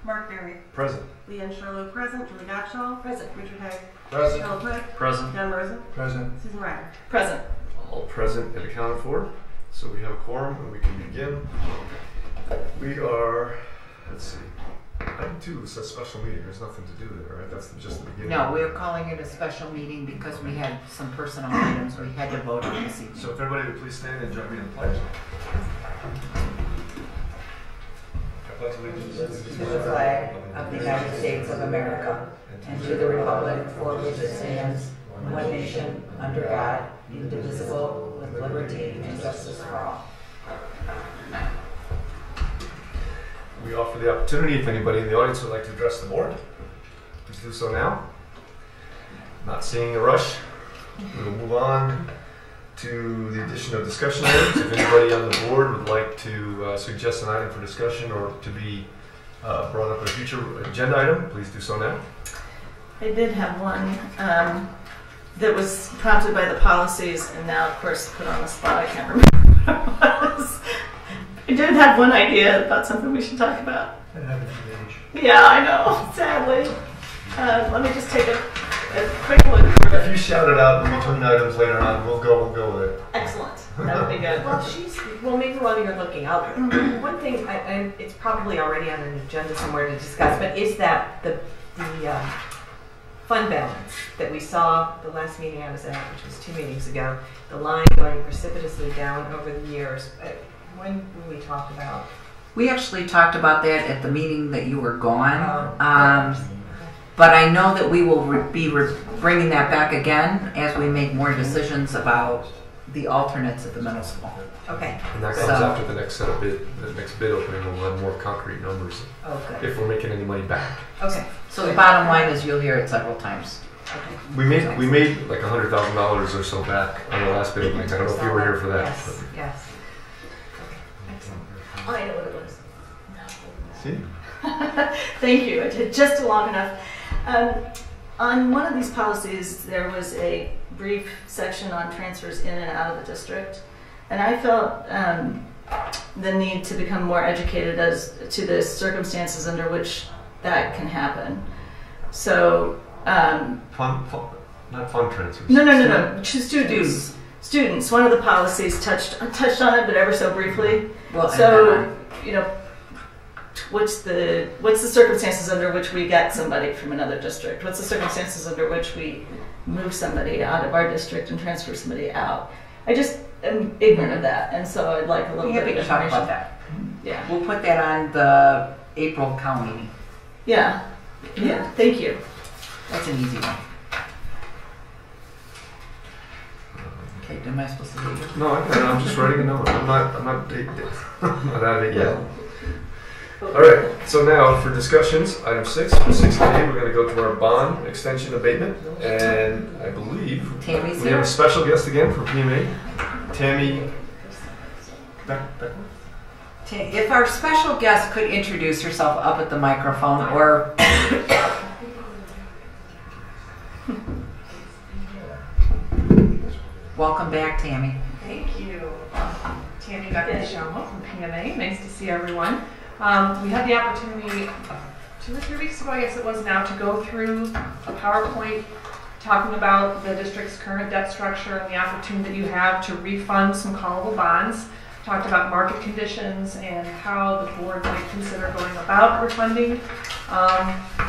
Mark Berry. Present. Leanne Charlotte present. Julie Gottschall. Present. Richard Hay. Present. Carol Quick. Present. John Rosen. Present. Susan Ryder. Present. All present and accounted for. So we have a quorum and we can begin. We are, let's see, item 2 is a special meeting. There's nothing to do there, right? That's just the beginning. No, we're calling it a special meeting because we had some personnel items we had to vote on this evening. So if everybody would please stand and join me in the pledge. I pledge allegiance To the flag of the United States of America and to the republic for which it stands, one nation, under God, indivisible, with liberty and justice for all. We offer the opportunity, if anybody in the audience would like to address the board, please do so now. Not seeing a rush, we will move on to the addition of discussion items. If anybody on the board would like to suggest an item for discussion or to be brought up in a future agenda item, please do so now. I did have one that was prompted by the policies and now, of course, put on the spot. I can't remember what it was. I did have one idea about something we should talk about. Yeah, I know, sadly. Let me just take a quick look through If you it. shout it out in between items later on, we'll go with it. Excellent. That would be good. Well, maybe while you're looking, one thing, and it's probably already on an agenda somewhere to discuss, but is that the fund balance that we saw the last meeting I was at, which was 2 meetings ago, the line going precipitously down over the years. When we talked about? We actually talked about that at the meeting that you were gone. Oh. But I know that we will be bringing that back again as we make more decisions about the alternates at the middle school. Okay. And that comes after the next set of the next bid opening. We'll have more concrete numbers Okay. if we're making any money back. Okay. So the bottom line is you'll hear it several times. Okay. We made like $100,000 or so back on the last bid opening. I don't know if you were here for that. Yes. Yes. Oh, I know what it was. See? Thank you. I did just long enough. On one of these policies, there was a brief section on transfers in and out of the district, and I felt the need to become more educated as to the circumstances under which that can happen. So, Not fund transfers. no. Students. Students. One of the policies touched on it, but ever so briefly. Well, So, what's the circumstances under which we get somebody from another district? What's the circumstances under which we move somebody out of our district and transfer somebody out? I just am ignorant of that, and so I'd like a little bit of to information. talk about that. Yeah. We'll put that on the April cow meeting. Yeah. Thank you. That's an easy one. Okay, am I supposed to read it? No, I'm just writing a note. I'm not I'm not out of it yet. All right. So now for discussions, item 6, for 6A, we're going to go to our bond extension abatement, and I believe Tammy's we have here. a special guest again from PMA, Tammy. If our special guest could introduce herself up at the microphone, or welcome back, Tammy. Thank you. Tammy Beckett-Shamo from PMA. Nice to see everyone. We had the opportunity 2 or 3 weeks ago, I guess it was now, to go through a PowerPoint talking about the district's current debt structure and the opportunity that you have to refund some callable bonds. Talked about market conditions and how the board might consider going about refunding.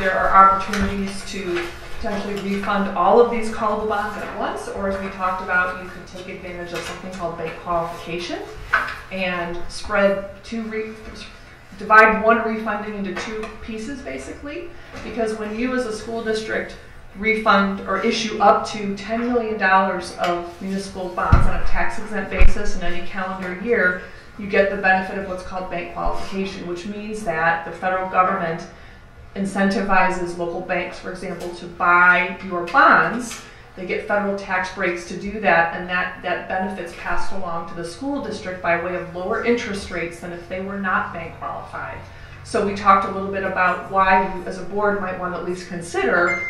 There are opportunities to potentially refund all of these callable bonds at once, or as we talked about, you could take advantage of something called bank qualification and divide one refunding into 2 pieces, basically, because when you as a school district refund or issue up to $10 million of municipal bonds on a tax-exempt basis in any calendar year, you get the benefit of what's called bank qualification, which means that the federal government incentivizes local banks, for example, to buy your bonds. They get federal tax breaks to do that, and that benefit's passed along to the school district by way of lower interest rates than if they were not bank qualified. So we talked a little bit about why you as a board might want to at least consider,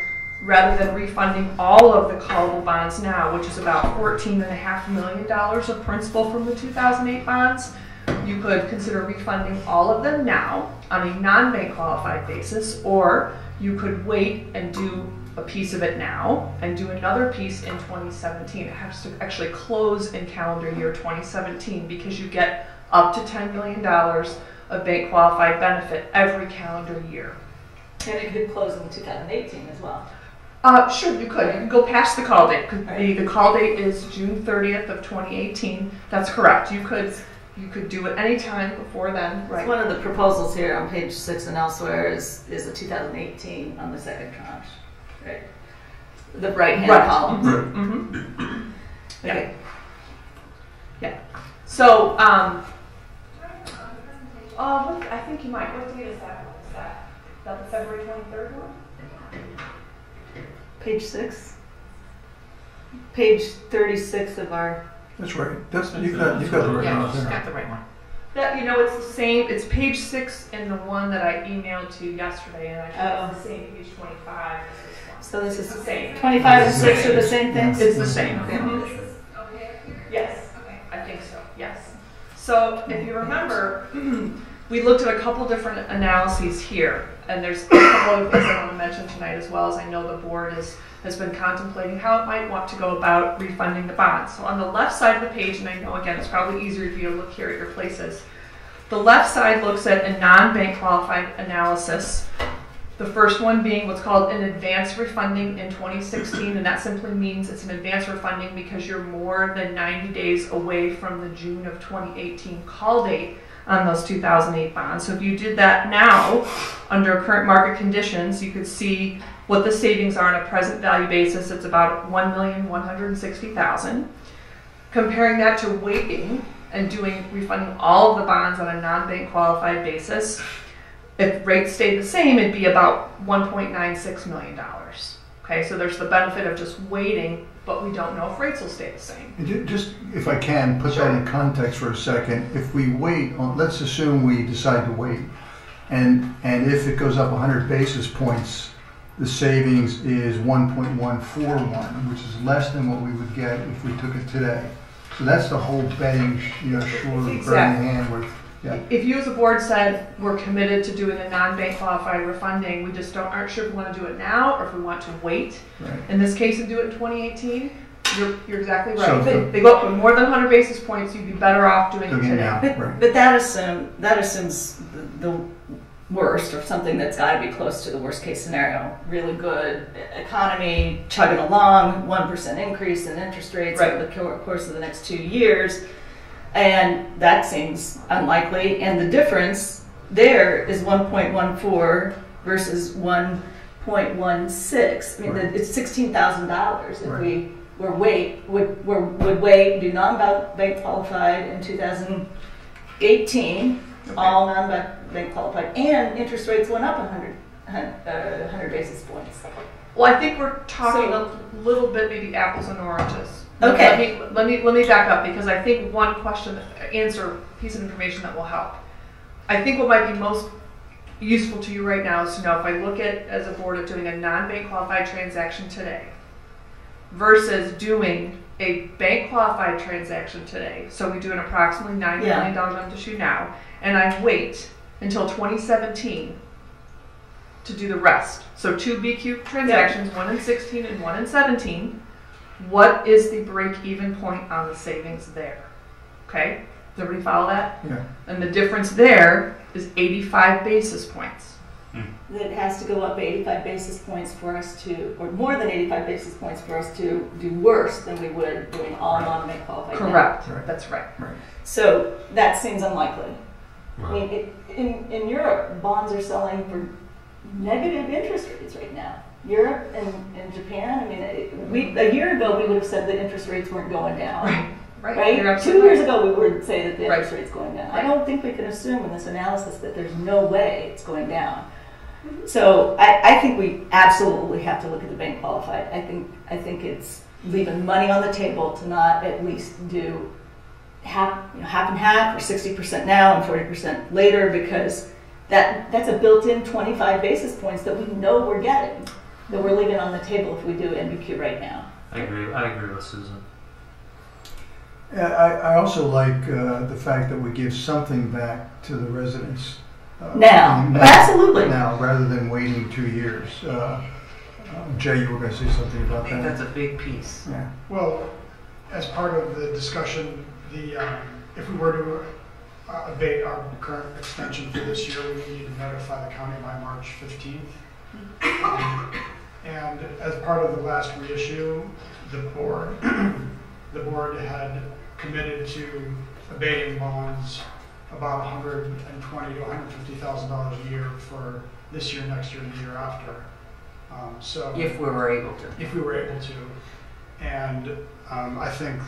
rather than refunding all of the callable bonds now, which is about $14.5 million of principal from the 2008 bonds, you could consider refunding all of them now on a non-bank qualified basis, or you could wait and do a piece of it now and do another piece in 2017. It has to actually close in calendar year 2017 because you get up to $10 million of bank qualified benefit every calendar year. And it could close in 2018 as well. Sure, you could. You can go past the call date. The call date is June 30th of 2018. That's correct. You could do it anytime before then. Right. One of the proposals here on page 6 and elsewhere is a 2018 on the second tranche. Right. The right-hand column. Mm-hmm. Okay. Yeah. So, I think you might. What date is that? Is that the February 23rd one? Page 6. Page 36 of our. That's right. You've got the right Yeah, one she's there. got the right one. That, it's the same. It's page 6 in the one that I emailed to you yesterday, and I think it's the same page 25 as this one. So this is It's the same. 25 and 6 are the same things? It's the same. Okay. Yes, I think so, yes. So if you remember, we looked at a couple different analyses here, and there's a couple other things I want to mention tonight as well, as I know the board has been contemplating how it might want to go about refunding the bonds. So on the left side of the page, and I know again it's probably easier for you to look here at your places, the left side looks at a non-bank qualified analysis. The first one being what's called an advance refunding in 2016, and that simply means it's an advance refunding because you're more than 90 days away from the June of 2018 call date on those 2008 bonds. So if you did that now, under current market conditions, you could see what the savings are on a present value basis. It's about $1,160,000. Comparing that to waiting and refunding all of the bonds on a non-bank qualified basis, if rates stayed the same, it'd be about $1.96 million. Okay, so there's the benefit of just waiting, but we don't know if rates will stay the same. Just, if I can, put that in context for a second. If we wait, let's assume we decide to wait, and if it goes up 100 basis points, the savings is 1.141, which is less than what we would get if we took it today. So that's the whole betting, short of burning hand with. Yeah. If you as a board said we're committed to doing a non-bank qualified refunding, we just aren't sure if we want to do it now or if we want to wait. Right. In this case, and do it in 2018, you're exactly right. So they go up with more than 100 basis points, you'd be better off doing it today. Now, right. But that assumes the worst, or something that's got to be close to the worst case scenario. Really good economy, chugging along, 1% increase in interest rates over the course of the next 2 years. And that seems unlikely. And the difference there is 1.14 versus 1.16. I mean, it's $16,000 if we would wait, do non-bank qualified in 2018, all non-bank qualified, and interest rates went up 100 basis points. Well, I think we're talking a little bit maybe apples and oranges. Okay. Let me back up, because I think one piece of information that will help. I think what might be most useful to you right now is to know if I look at, as a board, at doing a non-bank qualified transaction today versus doing a bank qualified transaction today. So we do an approximately $90 million on issue now, and I wait until 2017 to do the rest. So 2 BQ transactions, one in 16 and one in 17. What is the break-even point on the savings there? Okay, does everybody follow that? Yeah. And the difference there is 85 basis points. It has to go up 85 basis points for us to, or more than 85 basis points for us to do worse than we would doing all non-bank qualified. Correct. Right. That's right. So that seems unlikely. Wow. I mean, in Europe, bonds are selling for negative interest rates right now. Europe and Japan, I mean, a year ago we would have said that interest rates weren't going down. Right? 2 years ago we would say that the interest rate's going down. I don't think we can assume in this analysis that there's no way it's going down. So I think we absolutely have to look at the bank qualified. I think it's leaving money on the table to not at least do half and half, or 60% now and 40% later, because that's a built-in 25 basis points that we know we're getting, that we're leaving on the table if we do NBQ right now. I agree with Susan. I also like the fact that we give something back to the residents Now, absolutely. Now, rather than waiting 2 years. Jay, you were going to say something I about think that? that's a big piece. Yeah. Well, as part of the discussion, if we were to abate our current extension for this year, we need to notify the county by March 15th. And as part of the last reissue, the board had committed to abating bonds about $120,000 to $150,000 a year for this year, next year, and the year after. So If we were able to. if we were able to. And I think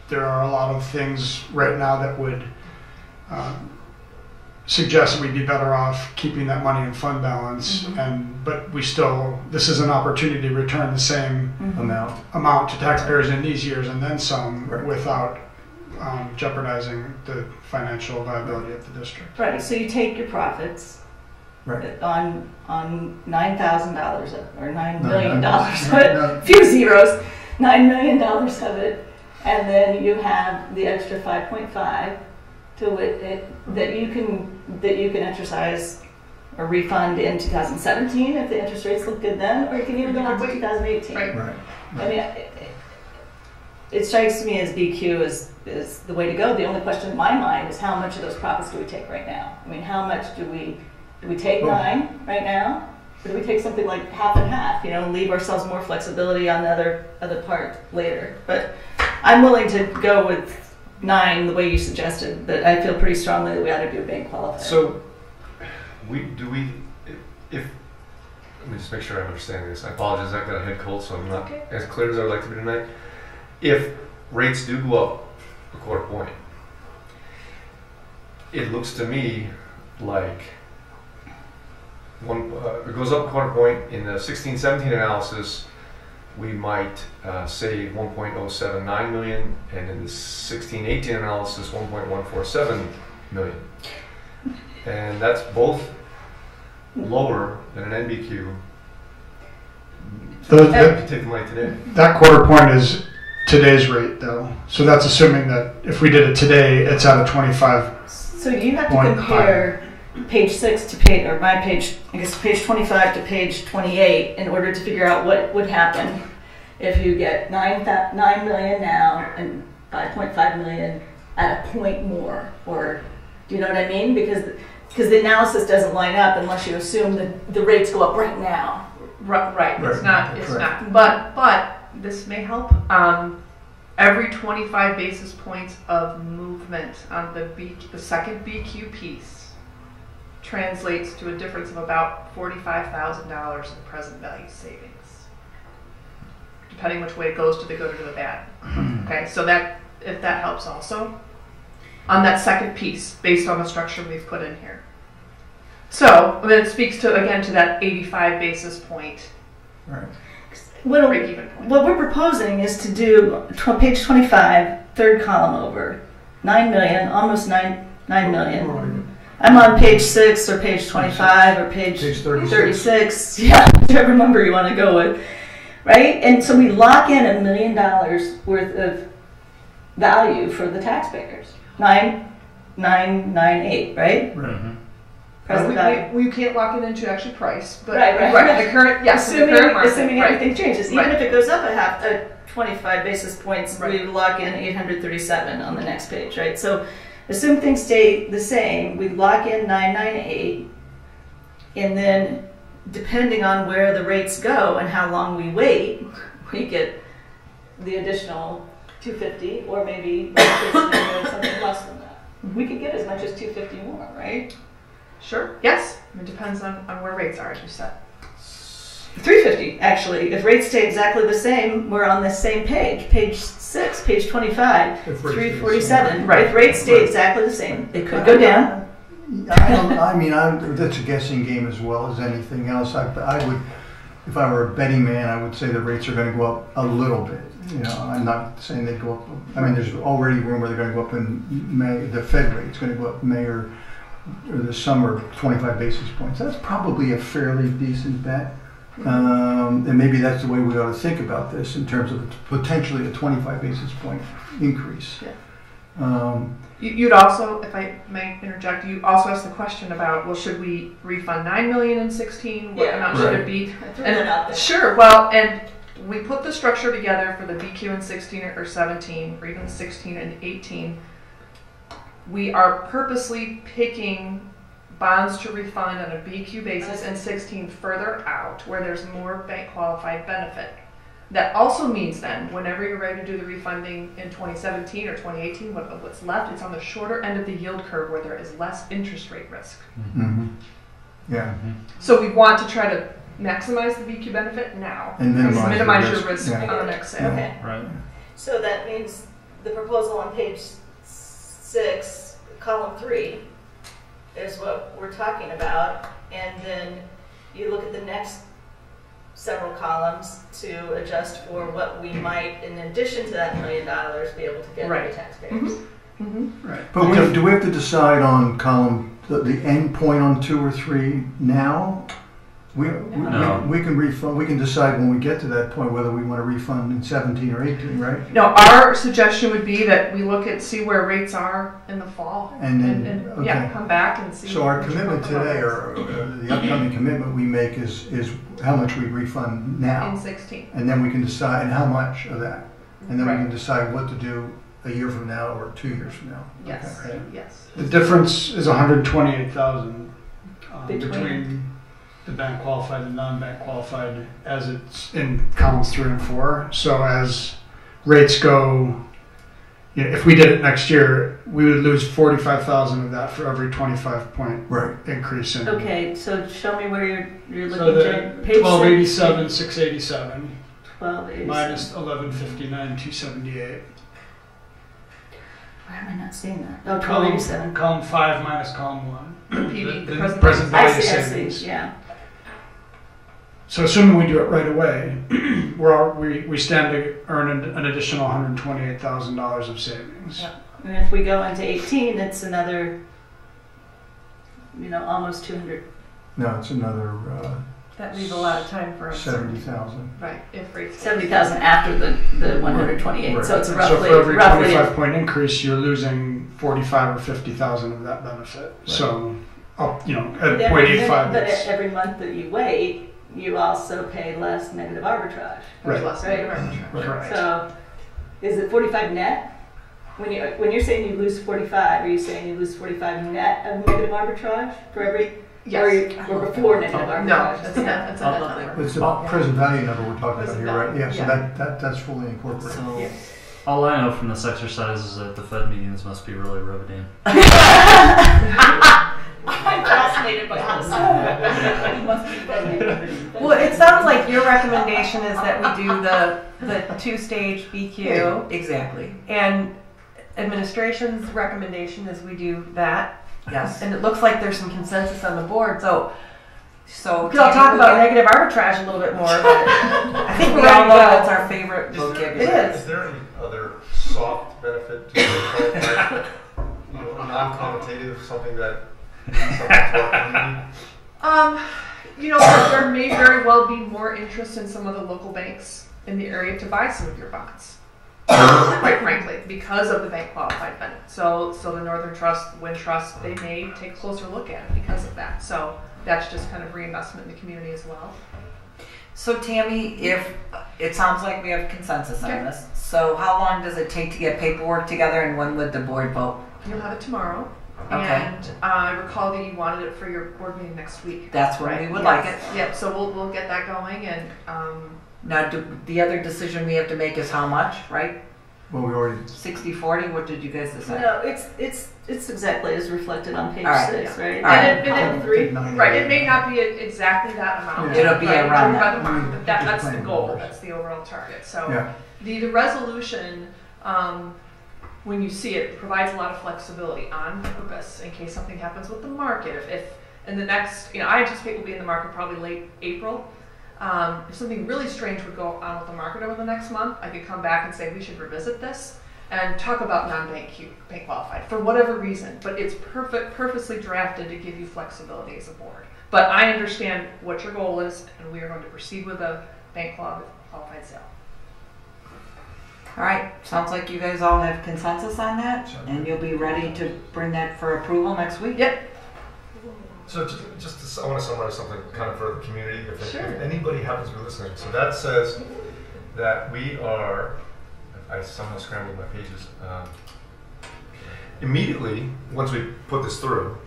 there are a lot of things right now that would suggest we'd be better off keeping that money in fund balance. But this is an opportunity to return the same amount to taxpayers in these years and then some, without jeopardizing the financial viability of the district. Right, so you take your profits on $9,000 or $9 million, a few zeros, $9 million of it, and then you have the extra 5.5 to it that you can exercise or refund in 2017 if the interest rates look good then, or you can even go on to 2018. Right. I mean, it strikes me as BQ is the way to go. The only question in my mind is how much of those profits do we take right now? I mean, how much do we take 9 right now? Or do we take something like half and half, and leave ourselves more flexibility on the other part later? But I'm willing to go with 9 the way you suggested, but I feel pretty strongly that we ought to do a bank qualifier. So, let me just make sure I'm understanding this. I apologize, I've got a head cold, so I'm not as clear as I'd like to be tonight. If rates do go up a quarter point, it looks to me like it goes up a quarter point in the 16-17 analysis, we might save 1.079 million, and in the 16-18 analysis, 1.147 million. And that's both lower than an NBQ. If you take the money today. That quarter point is today's rate, though. So that's assuming that if we did it today, it's at a 25. So you have to compare page 6 to page 25 to page 28 in order to figure out what would happen if you get 9 million now and 5.5 million at a point more, or do you know what I mean? Because the analysis doesn't line up unless you assume that the rates go up right now. Right. It's not. But this may help. Every 25 basis points of movement on the second BQ piece translates to a difference of about $45,000 in present value savings, depending which way it goes, to the good or to the bad. Okay, so that, if that helps also, on that second piece, based on the structure we've put in here. So then it speaks to, again, to that 85 basis point break-even point. What we're proposing is to do page 25, third column over, 9 million, almost 9 million. I'm on page 6 or page 25 or page 36. Yeah, whichever number you want to go with, right? And so we lock in $1 million worth of value for the taxpayers. 9,998, right? Right. Present value. We can't lock it into actually price, but right. The current, yes, assuming everything changes, even if it goes up a 25 basis points, we lock in 837 on the next page, right? So assume things stay the same, we lock in 998, and then depending on where the rates go and how long we wait, we get the additional 250, or maybe something less than that. We could get as much as 250 more, right? Sure. Yes. It depends on where rates are, as you said. 350, actually. If rates stay exactly the same, we're on the same page 6, page 25, 347. Right. If rates stay exactly the same, they could go down. That's a guessing game as well as anything else. I would, if I were a betting man, I would say the rates are going to go up a little bit. I'm not saying they go up. I mean, there's already room where they're going to go up in May. The Fed rate is going to go up May or the summer, 25 basis points. That's probably a fairly decent bet. And maybe that's the way we ought to think about this in terms of potentially a 25 basis point increase. Yeah. You'd also, if I may interject, you also asked the question about, well, should we refund $9 million in 16? What Yeah. amount should Right. it be? I threw that out there. Sure. Well, and we put the structure together for the BQ in 16 or 17, or even 16 and 18. We are purposely picking bonds to refund on a BQ basis in 16 further out, where there's more bank qualified benefit. That also means then, whenever you're ready to do the refunding in 2017 or 2018, what's left, it's on the shorter end of the yield curve where there is less interest rate risk. Mm-hmm. Yeah. So we want to try to maximize the BQ benefit now And minimize the your risk. risk Yeah. on the next sale. Okay. Right. So that means the proposal on page 6, column 3, is what we're talking about, and then you look at the next several columns to adjust for what we might, in addition to that $1 million, be able to get to Right. the taxpayers. Right. But do we have to decide on column, the end point on 2 or 3 now? No. We can refund, we can decide when we get to that point whether we want to refund in 17 or 18, right? No, our suggestion would be that we look at, see where rates are in the fall, And then, yeah, okay. come back and see. So our what you're commitment comfortable today, with. or the upcoming commitment we make is how much we refund In now. 16. And then we can decide, and how much of that. And then we Right. can decide what to do a year from now or 2 years from now. Yes, Okay. yes. The difference is 128,000 Between- between the bank qualified and non-bank qualified as it's in columns 3 and 4. So as rates go, if we did it next year, we would lose 45,000 of that for every 25-point Right. increase in. Okay, so show me where you're So looking, the Jane. Page 1287, 687 1287. minus 1159, 278. Why am I not seeing that? Oh, 1287. Column 5 minus column 1. PD, the The present present value. I value see, I savings. see, yeah. So assuming we do it right away, we stand to earn an additional $128,000 of savings. Yeah. And if we go into 18, it's another, almost 200. No, it's another That leaves a lot of time for uncertainty. 70,000. Right, if rates. 70,000 after the 128. Right. So it's So roughly, for every roughly 25-point increase, you're losing 45 or 50,000 of that benefit. So, at But 0.85, but it's every month that you wait, you also pay less negative arbitrage. Right. Less Right. negative arbitrage. correct. So is it 45 net? When you're saying you lose 45, are you saying you lose 45 net of negative arbitrage for every, Yes. or before negative arbitrage? No, it's a net, it's a net number. It's the present value number we're talking about Present here, right? value, Yeah, so yeah. that's fully incorporated. So, Yeah. All I know from this exercise is that the Fed meetings must be really riveting. I'm fascinated by this. You must be fascinated. Well, it sounds like your recommendation is that we do the 2-stage BQ, exactly. and administration's recommendation is we do that. Yes. And it looks like there's some consensus on the board, so Because I'll talk about negative arbitrage a little bit more, but I think we all know that's our favorite. Vocabulary. It Is there any other soft benefit to the non-commutative, something that means something to our community? there may very well be more interest in some of the local banks in the area to buy some of your bonds. Quite frankly, because of the bank qualified benefit. So the Northern Trust, Wind Trust, they may take a closer look at it because of that. So that's just kind of reinvestment in the community as well. So Tammy, if it sounds like we have consensus Okay. on this, so how long does it take to get paperwork together, and when would the board vote? You'll have it tomorrow. Okay. And I recall that you wanted it for your board meeting next week. That's when Right, we would yes. like it. Yep, so we'll get that going, and Now, the other decision we have to make is how much, right? Well, we already, 60-40, what did you guys decide? No, it's exactly as reflected on page All right, 6, right? All right. And it- Column 3. right, it may not be exactly that amount. Yeah. It'll be right, around by that. the mark, but that's the Plan goal, numbers. that's the overall target. So yeah. the resolution, when you see it, provides a lot of flexibility on purpose in case something happens with the market. If in the next, I anticipate we'll be in the market probably late April. If something really strange would go on with the market over the next month, I could come back and say we should revisit this and talk about non-bank bank qualified for whatever reason. But it's purposely drafted to give you flexibility as a board. But I understand what your goal is, and we are going to proceed with a bank qualified sale. All right, sounds like you guys all have consensus on that, and you'll be ready to bring that for approval next week? Yep. So I want to summarize something kind of for the community, if Sure. anybody happens to be listening. So that says that we are, I somehow scrambled my pages, immediately, once we put this through,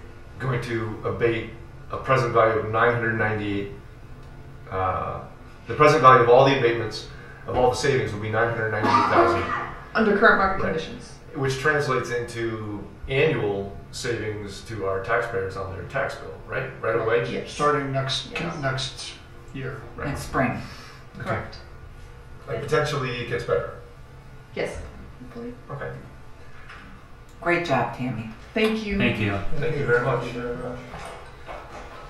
going to abate a present value of 998, the present value of all the abatements, of all the savings will be 998,000. Under current market Right. conditions. Which translates into annual savings to our taxpayers on their tax bill, right? Right away? Yes. Starting next Yes. year. Right. Next spring. Okay. Correct. Like potentially it gets better. Yes. Hopefully. Okay. Great job, Tammy. Thank you. Thank you. Thank you very much.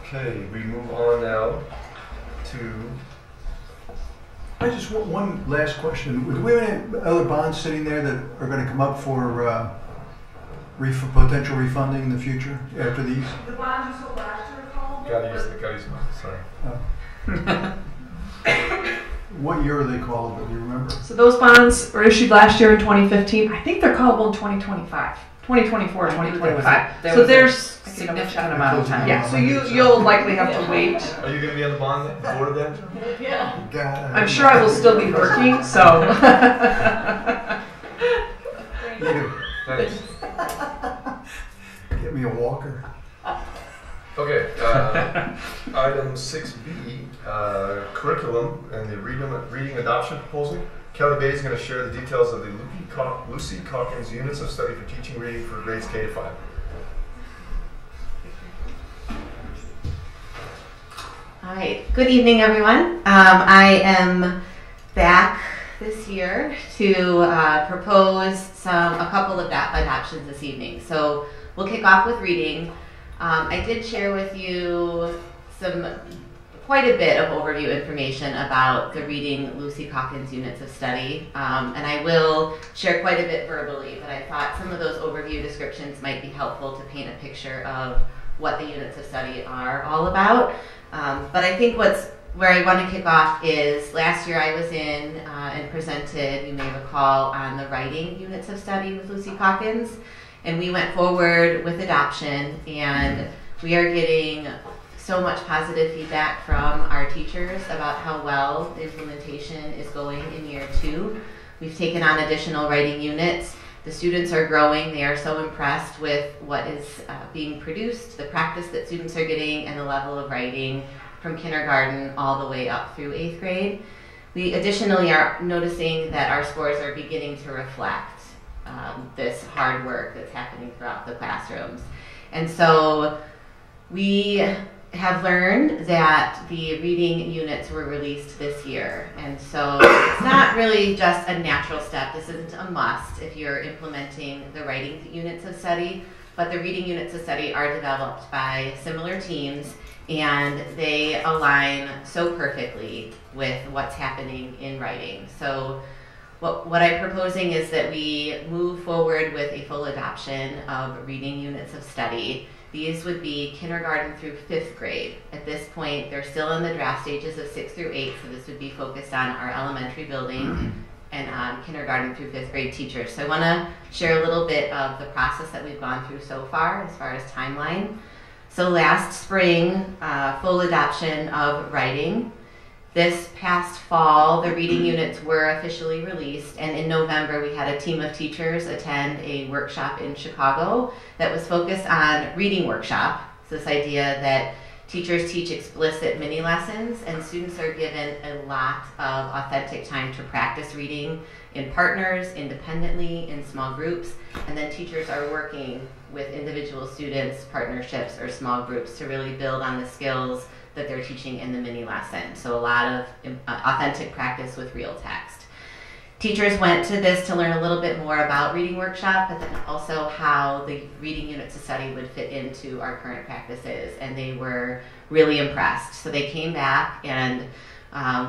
Okay, we move on now to. I just want one last question. Do we have any other bonds sitting there that are going to come up for potential refunding in the future after these? The bonds you sold last year called. Gotta use mine, sorry. What year are they callable? Do you remember? So those bonds were issued last year in 2015. I think they're callable in 2025, 2024, I knew 2025. there So was a there's significant amount of time. yeah. So you'll likely have to wait. Are you gonna be on the bond board then? Yeah. God, I'm sure I will still be working. So. You Thanks. get me a walker. Okay, item 6B, curriculum and the reading adoption proposal. Kelly Bay is going to share the details of the Lucy Calkins units of study for teaching reading for grades K to 5. All right, good evening, everyone. I am back this year to propose a couple of adoptions this evening. So we'll kick off with reading. I did share with you quite a bit of overview information about the Reading Lucy Calkins units of study, and I will share quite a bit verbally, but I thought some of those overview descriptions might be helpful to paint a picture of what the units of study are all about. But I think where I want to kick off is last year I was in and presented, you may recall, on the writing units of study with Lucy Calkins. And we went forward with adoption, and we are getting so much positive feedback from our teachers about how well the implementation is going in year 2. We've taken on additional writing units. The students are growing. They are so impressed with what is being produced, the practice that students are getting, and the level of writing from kindergarten all the way up through 8th grade. We additionally are noticing that our scores are beginning to reflect this hard work that's happening throughout the classrooms. And so we have learned that the reading units were released this year. And so it's not really just a natural step. This isn't a must if you're implementing the writing units of study, but the reading units of study are developed by similar teams, and they align so perfectly with what's happening in writing. So what I'm proposing is that we move forward with a full adoption of reading units of study. These would be kindergarten through 5th grade. At this point, they're still in the draft stages of 6th through 8th, so this would be focused on our elementary building and on kindergarten through 5th grade teachers. So I want to share a little bit of the process that we've gone through so far as far as timeline. So last spring, full adoption of writing. This past fall, the reading units were officially released, and in November we had a team of teachers attend a workshop in Chicago that was focused on reading workshop. So this idea that teachers teach explicit mini lessons and students are given a lot of authentic time to practice reading in partners, independently, in small groups, and then teachers are working with individual students, partnerships, or small groups to really build on the skills that they're teaching in the mini lesson. So a lot of authentic practice with real text. Teachers went to this to learn a little bit more about reading workshop, but then also how the reading units of study would fit into our current practices, and they were really impressed. So they came back, and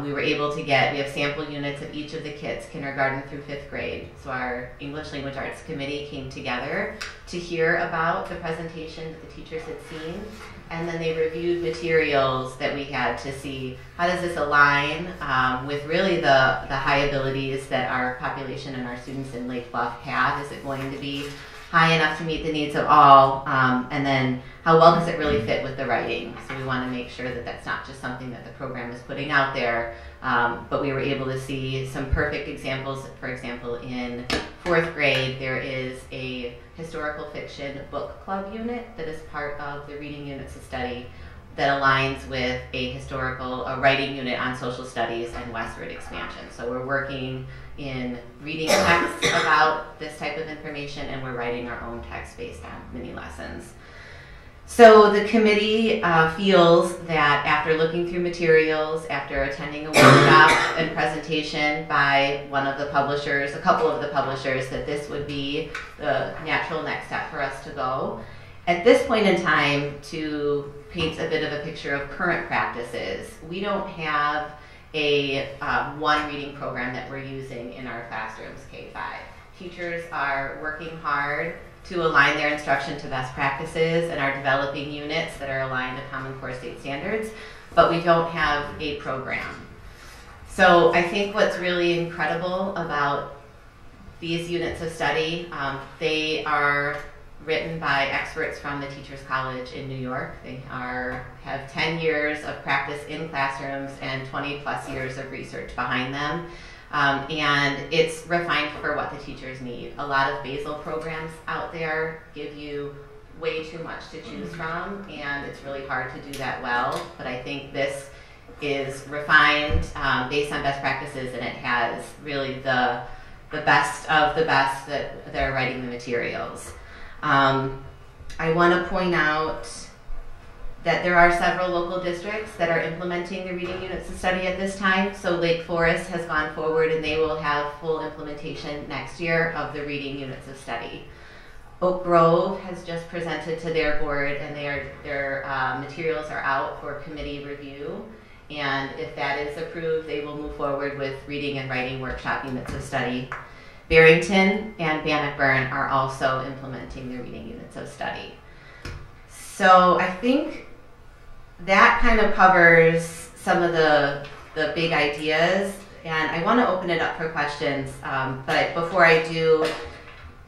we were able to we have sample units of each of the kids, kindergarten through 5th grade. So our English Language Arts Committee came together to hear about the presentation that the teachers had seen. and then they reviewed materials that we had to see how does this align with really the high abilities that our population and our students in Lake Bluff have. Is it going to be high enough to meet the needs of all? And then how well does it really fit with the writing? So we want to make sure that that's not just something that the program is putting out there, but we were able to see some perfect examples. For example, in 4th grade, there is a historical fiction book club unit that is part of the reading units of study that aligns with a writing unit on social studies and westward expansion. So we're working in reading texts about this type of information, and we're writing our own text based on mini lessons. So the committee feels that after looking through materials, after attending a workshop and presentation by one of the publishers, a couple of the publishers, that this would be the natural next step for us to go. At this point in time, to paint a bit of a picture of current practices, we don't have a one reading program that we're using in our classrooms K-5. Teachers are working hard to align their instruction to best practices and are developing units that are aligned to Common Core state standards, but we don't have a program. So I think what's really incredible about these units of study, they are written by experts from the Teachers College in New York. They have 10 years of practice in classrooms and 20 plus years of research behind them. And it's refined for what the teachers need. A lot of basal programs out there give you way too much to choose from, and it's really hard to do that well. But I think this is refined based on best practices, and it has really the best of the best that are writing the materials. I want to point out that there are several local districts that are implementing the reading units of study at this time. So Lake Forest has gone forward, and they will have full implementation next year of the reading units of study. Oak Grove has just presented to their board, and their materials are out for committee review. And if that is approved, they will move forward with reading and writing workshop units of study. Barrington and Bannockburn are also implementing the reading units of study. So I think that kind of covers some of the big ideas, and I want to open it up for questions, but before I do,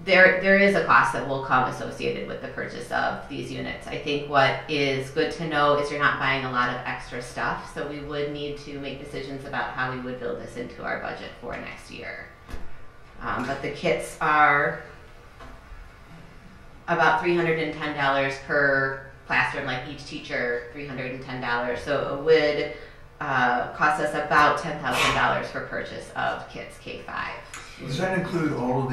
there is a cost that will come associated with the purchase of these units. I think what is good to know is you're not buying a lot of extra stuff, so we would need to make decisions about how we would build this into our budget for next year. But the kits are about $310 per classroom, like each teacher, $310. So it would cost us about $10,000 for purchase of kits K-5. Does that include all of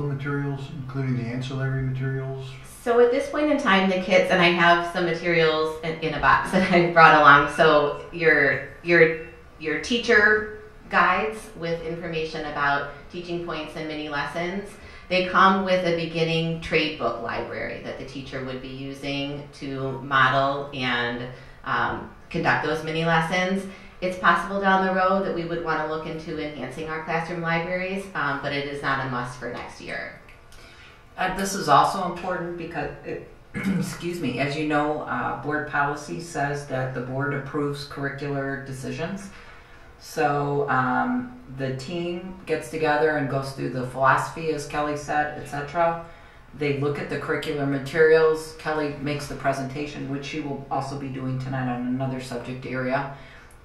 the materials, including the ancillary materials? So at this point in time, the kits, and I have some materials in a box that I brought along. So your teacher guides with information about teaching points and mini lessons. They come with a beginning trade book library that the teacher would be using to model and conduct those mini lessons. It's possible down the road that we would want to look into enhancing our classroom libraries, but it is not a must for next year. This is also important because, excuse me, as you know, board policy says that the board approves curricular decisions. So the team gets together and goes through the philosophy, as Kelly said, etc. They look at the curricular materials. Kelly makes the presentation, which she will also be doing tonight on another subject area.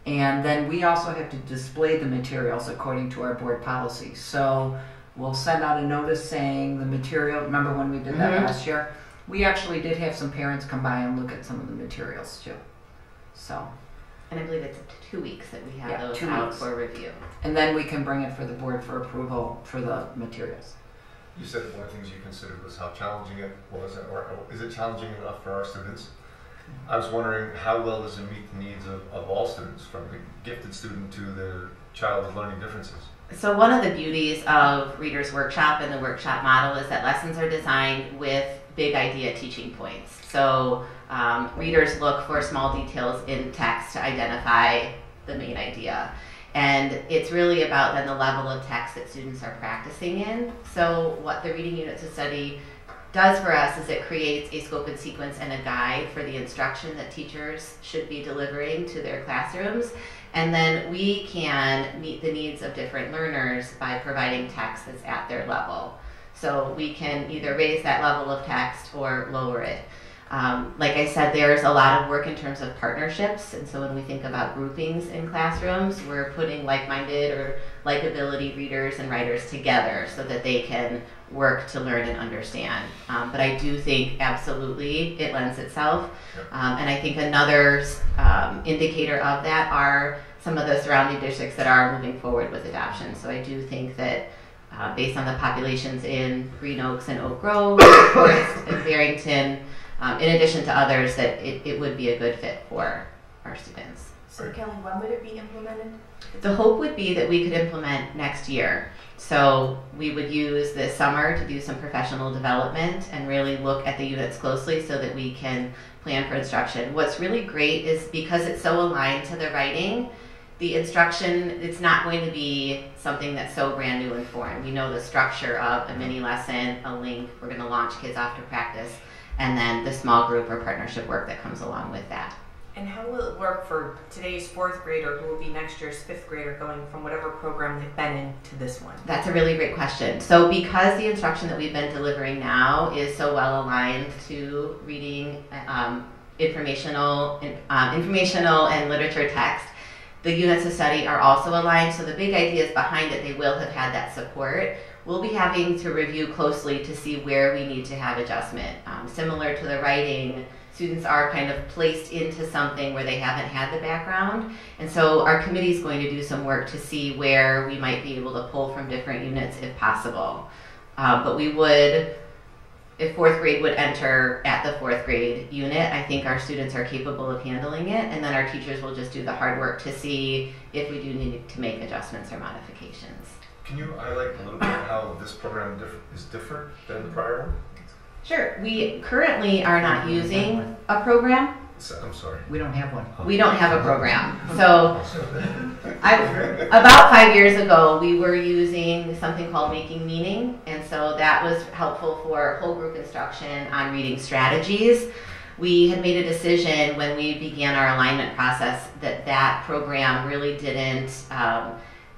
And then we also have to display the materials according to our board policy. So we'll send out a notice saying the material, remember when we did that last year? We actually did have some parents come by and look at some of the materials too. So. And I believe it's up to 2 weeks that we have those 2 out weeks for review. And then we can bring it for the board for approval for the materials. You said that one of the things you considered was how challenging it was, or is it challenging enough for our students? I was wondering, how well does it meet the needs of all students, from the gifted student to the child with learning differences? So one of the beauties of Reader's Workshop and the workshop model is that lessons are designed with big idea teaching points. So readers look for small details in text to identify the main idea. And it's really about then the level of text that students are practicing in. So what the reading units of study does for us is it creates a scope and sequence and a guide for the instruction that teachers should be delivering to their classrooms. And then we can meet the needs of different learners by providing text that's at their level. So we can either raise that level of text or lower it. Like I said, there's a lot of work in terms of partnerships, and so when we think about groupings in classrooms, we're putting like-minded or like-ability readers and writers together so that they can work to learn and understand. But I do think absolutely it lends itself. And I think another indicator of that are some of the surrounding districts that are moving forward with adoption. So I do think that based on the populations in Green Oaks and Oak Grove, Forest and Barrington, in addition to others, that it would be a good fit for our students. So Kelly, when would it be implemented? The hope would be that we could implement next year. So we would use this summer to do some professional development and really look at the units closely so that we can plan for instruction. What's really great is because it's so aligned to the writing, the instruction, it's not going to be something that's so brand new and foreign. We know the structure of a mini lesson, a link, we're going to launch kids off to practice, and then the small group or partnership work that comes along with that. And how will it work for today's 4th grader who will be next year's 5th grader going from whatever program they've been in to this one? That's a really great question. So because the instruction that we've been delivering now is so well aligned to reading, informational and literature text, the units of study are also aligned. So the big ideas behind it, they will have had that support. We'll be having to review closely to see where we need to have adjustment. Similar to the writing, students are kind of placed into something where they haven't had the background. And so our committee is going to do some work to see where we might be able to pull from different units if possible. But we would, if 4th grade would enter at the 4th grade unit, I think our students are capable of handling it. And then our teachers will just do the hard work to see if we do need to make adjustments or modifications. Can you highlight a little bit how this program is different than the prior one? Sure. We currently are not using a program. I'm sorry. We don't have one. We don't have a program. So about 5 years ago, we were using something called Making Meaning. And so that was helpful for whole group instruction on reading strategies. We had made a decision when we began our alignment process that that program really didn't,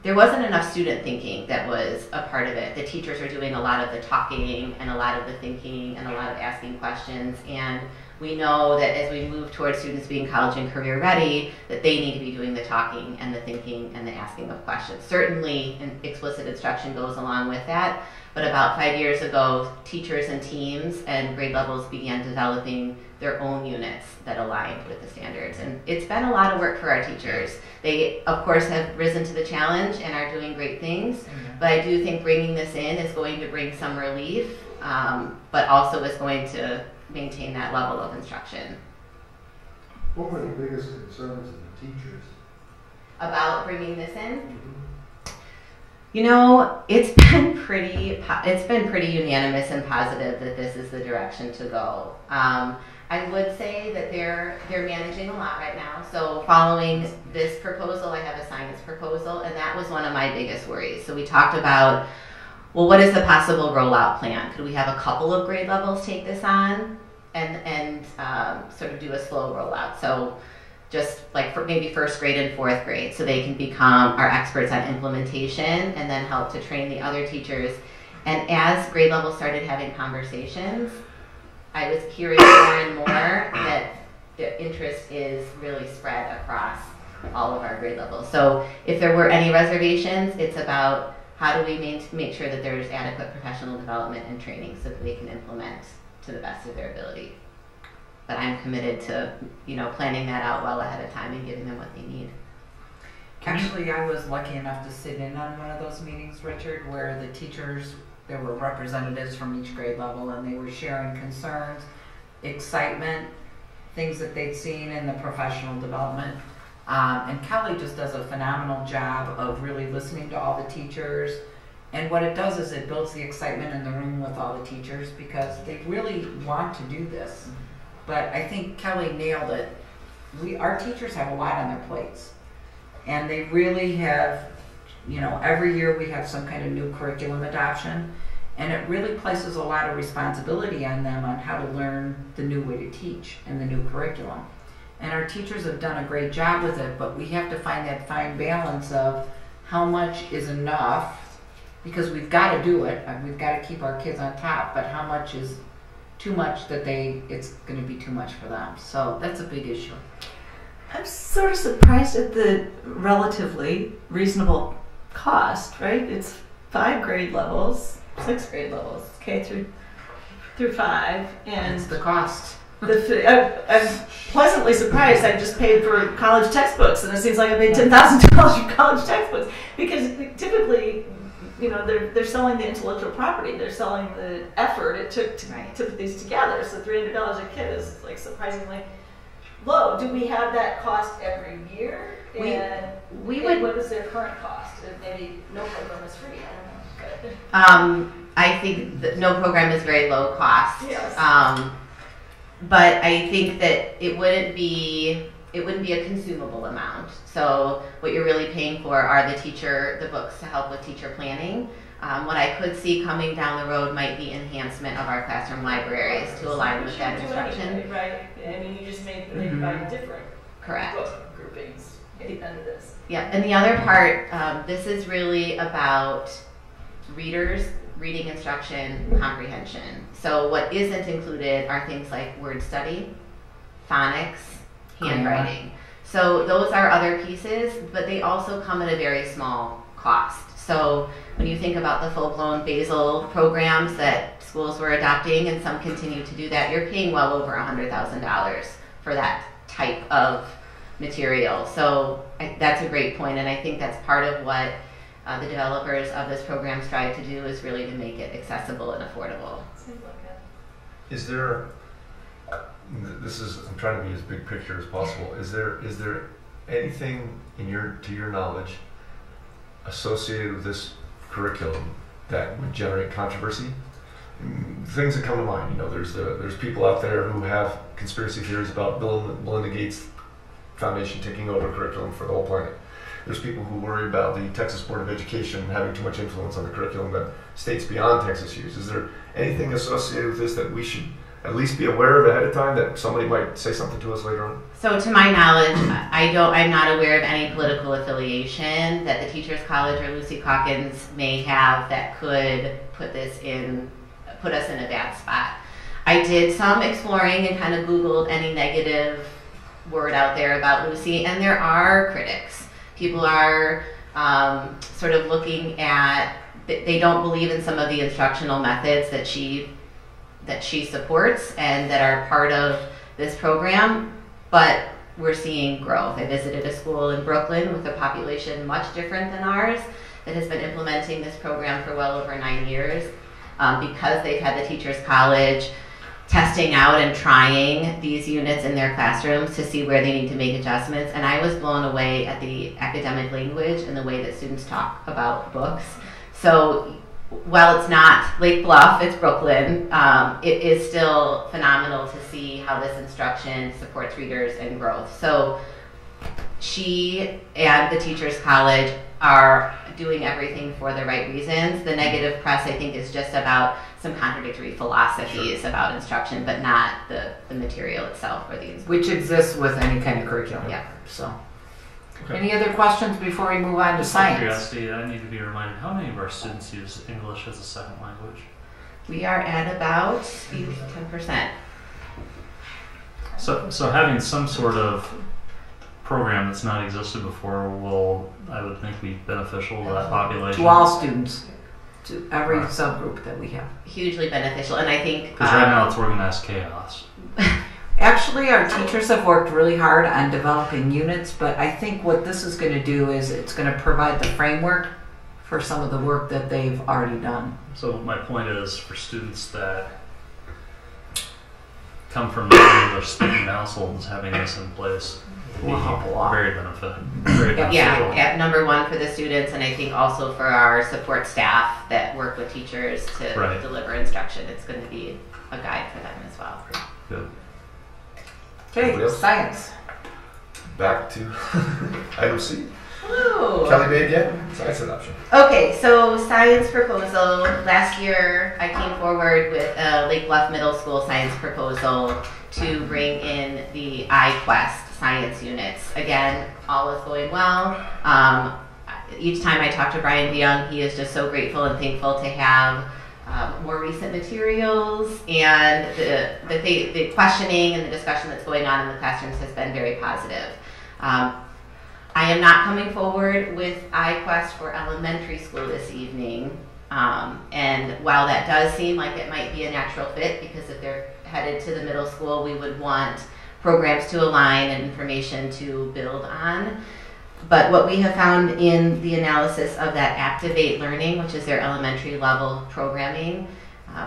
there wasn't enough student thinking that was a part of it. The teachers are doing a lot of the talking and a lot of the thinking and a lot of asking questions. And we know that as we move towards students being college and career ready, that they need to be doing the talking and the thinking and the asking of questions. Certainly, explicit instruction goes along with that. But about 5 years ago, teachers and teams and grade levels began developing their own units that aligned with the standards. And it's been a lot of work for our teachers. They, of course, have risen to the challenge and are doing great things. But I do think bringing this in is going to bring some relief, but also is going to maintain that level of instruction. What were the biggest concerns of the teachers? About bringing this in? You know, it's been pretty unanimous and positive that this is the direction to go. I would say that they're managing a lot right now. So following this proposal, I have a science proposal, and that was one of my biggest worries. So we talked about, well, what is the possible rollout plan? Could we have a couple of grade levels take this on and sort of do a slow rollout? So just like for maybe 1st grade and 4th grade, so they can become our experts on implementation and then help to train the other teachers. And as grade levels started having conversations, I was hearing more and more that the interest is really spread across all of our grade levels. So if there were any reservations, it's about how do we make sure that there's adequate professional development and training so that they can implement to the best of their ability. But I'm committed to, planning that out well ahead of time and giving them what they need. Actually, I was lucky enough to sit in on one of those meetings, Richard, where the teachers, there were representatives from each grade level, and they were sharing concerns, excitement, things that they'd seen in the professional development. And Kelly just does a phenomenal job of really listening to all the teachers. And what it does is it builds the excitement in the room with all the teachers because they really want to do this. But I think Kelly nailed it. Our teachers have a lot on their plates. And they really have, every year we have some kind of new curriculum adoption. And it really places a lot of responsibility on them on how to learn the new way to teach and the new curriculum. And our teachers have done a great job with it, but we have to find that fine balance of how much is enough, because we've got to do it, and we've got to keep our kids on top, but how much is too much that it's going to be too much for them. So that's a big issue. I'm sort of surprised at the relatively reasonable cost, right? It's 5 grade levels, 6 grade levels, K through 5, and It's the cost. I'm pleasantly surprised. I just paid for college textbooks, and it seems like I paid $10,000 for college textbooks, because typically, they're selling the intellectual property, they're selling the effort it took to put these together. So $300 a kid is like surprisingly low. Do we have that cost every year? What is their current cost? Maybe no program is free. I don't know. I think that no program is very low cost. Yes. But I think that it wouldn't be a consumable amount. So what you're really paying for are the books to help with teacher planning. What I could see coming down the road might be enhancement of our classroom libraries to align with that instruction. Right. I mean, you just made by different Correct. book groupings at the end of this. Yeah, and the other part, this is really about reading instruction, comprehension. So what isn't included are things like word study, phonics, handwriting. So those are other pieces, but they also come at a very small cost. So when you think about the full-blown basal programs that schools were adopting, and some continue to do that, you're paying well over $100,000 for that type of material. So that's a great point, and I think that's part of what the developers of this program strive to do, is really to make it accessible and affordable. Is there, I'm trying to be as big picture as possible. Is there anything to your knowledge associated with this curriculum that would generate controversy? Things that come to mind, there's people out there who have conspiracy theories about Bill and Melinda Gates Foundation taking over curriculum for the whole planet. There's people who worry about the Texas Board of Education having too much influence on the curriculum that states beyond Texas use. Is there anything associated with this that we should at least be aware of ahead of time, that somebody might say something to us later on? So to my knowledge, I'm not aware of any political affiliation that the Teachers College or Lucy Calkins may have that could put us in a bad spot. I did some exploring and kind of Googled any negative word out there about Lucy, and there are critics. People are sort of looking at, they don't believe in some of the instructional methods that she supports and that are part of this program, but we're seeing growth. I visited a school in Brooklyn with a population much different than ours that has been implementing this program for well over 9 years, because they've had the Teachers College testing out and trying these units in their classrooms to see where they need to make adjustments. And I was blown away at the academic language and the way that students talk about books. So while it's not Lake Bluff, it's Brooklyn, it is still phenomenal to see how this instruction supports readers and growth. So she and the Teachers College are doing everything for the right reasons. The negative press, I think, is just about some contradictory philosophies about instruction, but not the material itself or the Which exists with any kind of curriculum. Yeah. So, Okay. any other questions before we move on to Just out of science? curiosity, I need to be reminded, how many of our students use English as a second language? We are at about 10%. So having some sort of program that's not existed before will, I would think, be beneficial to that population. To all students, to every subgroup that we have. Hugely beneficial, and I think Because right now it's organized chaos. Actually, our teachers have worked really hard on developing units, but I think what this is going to do is it's going to provide the framework for some of the work that they've already done. So my point is, for students that come from non-English speaking households, having this in place will be very beneficial. yeah, at number one for the students, and I think also for our support staff that work with teachers to deliver instruction, it's going to be a guide for them as well. Good. Okay, science. Back to item C. Hello. Kelly Babe yet? Science adoption. Okay, so science proposal. Last year I came forward with a Lake Bluff Middle School science proposal to bring in the iQuest science units. Again, all is going well. Each time I talk to Brian DeYoung, he is just so grateful and thankful to have more recent materials, and the questioning and the discussion that's going on in the classrooms has been very positive. I am not coming forward with iQuest for elementary school this evening, and while that does seem like it might be a natural fit, because if they're headed to the middle school, we would want programs to align and information to build on. But what we have found in the analysis of that Activate Learning, which is their elementary level programming,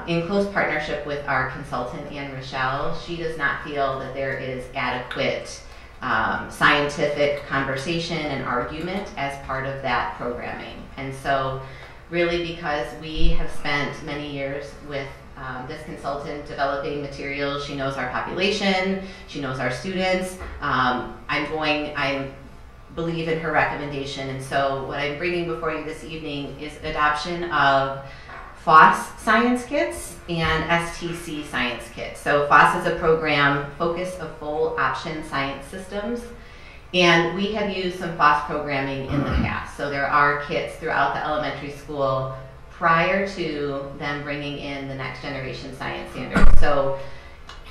in close partnership with our consultant, Anne Rochelle, she does not feel that there is adequate scientific conversation and argument as part of that programming. And so really, because we have spent many years with this consultant developing materials, she knows our population, she knows our students, I believe in her recommendation. And so what I'm bringing before you this evening is adoption of FOSS science kits and STC science kits. So FOSS is a program, Focus of Full Option Science Systems, and we have used some FOSS programming in the past. So there are kits throughout the elementary school prior to them bringing in the next generation science standards. So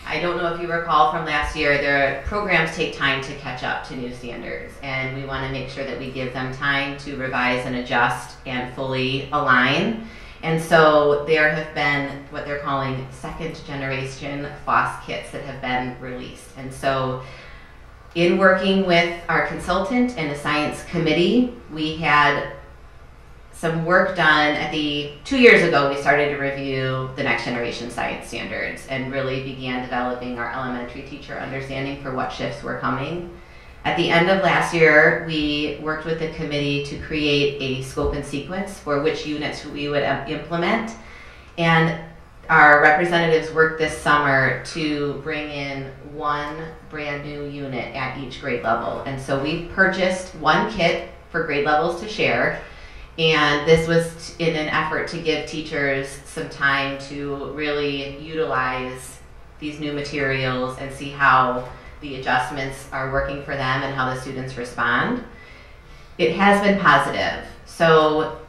I don't know if you recall from last year, their programs take time to catch up to new standards, and we want to make sure that we give them time to revise and adjust and fully align. And so there have been what they're calling second generation FOSS kits that have been released. And so in working with our consultant and a science committee, we had some work done at 2 years ago. We started to review the next generation science standards and really began developing our elementary teacher understanding for what shifts were coming. At the end of last year, we worked with the committee to create a scope and sequence for which units we would implement. And our representatives worked this summer to bring in one brand new unit at each grade level. And so we purchased one kit for grade levels to share. And this was in an effort to give teachers some time to really utilize these new materials and see how the adjustments are working for them and how the students respond. It has been positive. So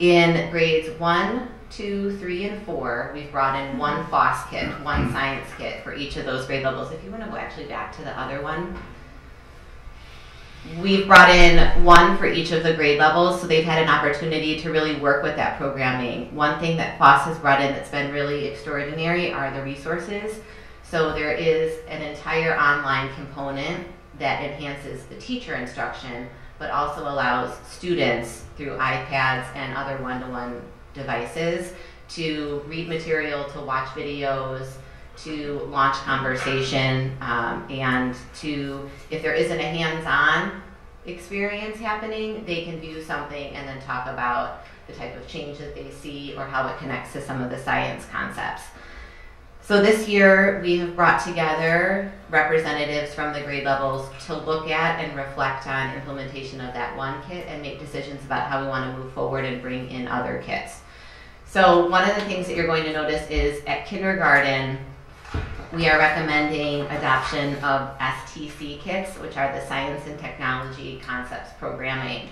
in grades 1, 2, 3, and 4, we've brought in one FOSS kit, one science kit for each of those grade levels. If you want to go actually back to the other one. We've brought in one for each of the grade levels, so they've had an opportunity to really work with that programming. One thing that FOSS has brought in that's been really extraordinary are the resources. So there is an entire online component that enhances the teacher instruction, but also allows students through iPads and other one-to-one devices to read material, to watch videos, to launch conversation, and to, if there isn't a hands-on experience happening, they can view something and then talk about the type of change that they see or how it connects to some of the science concepts. So this year we have brought together representatives from the grade levels to look at and reflect on implementation of that one kit and make decisions about how we want to move forward and bring in other kits. So one of the things that you're going to notice is at kindergarten, we are recommending adoption of STC kits, which are the Science and Technology Concepts Programming.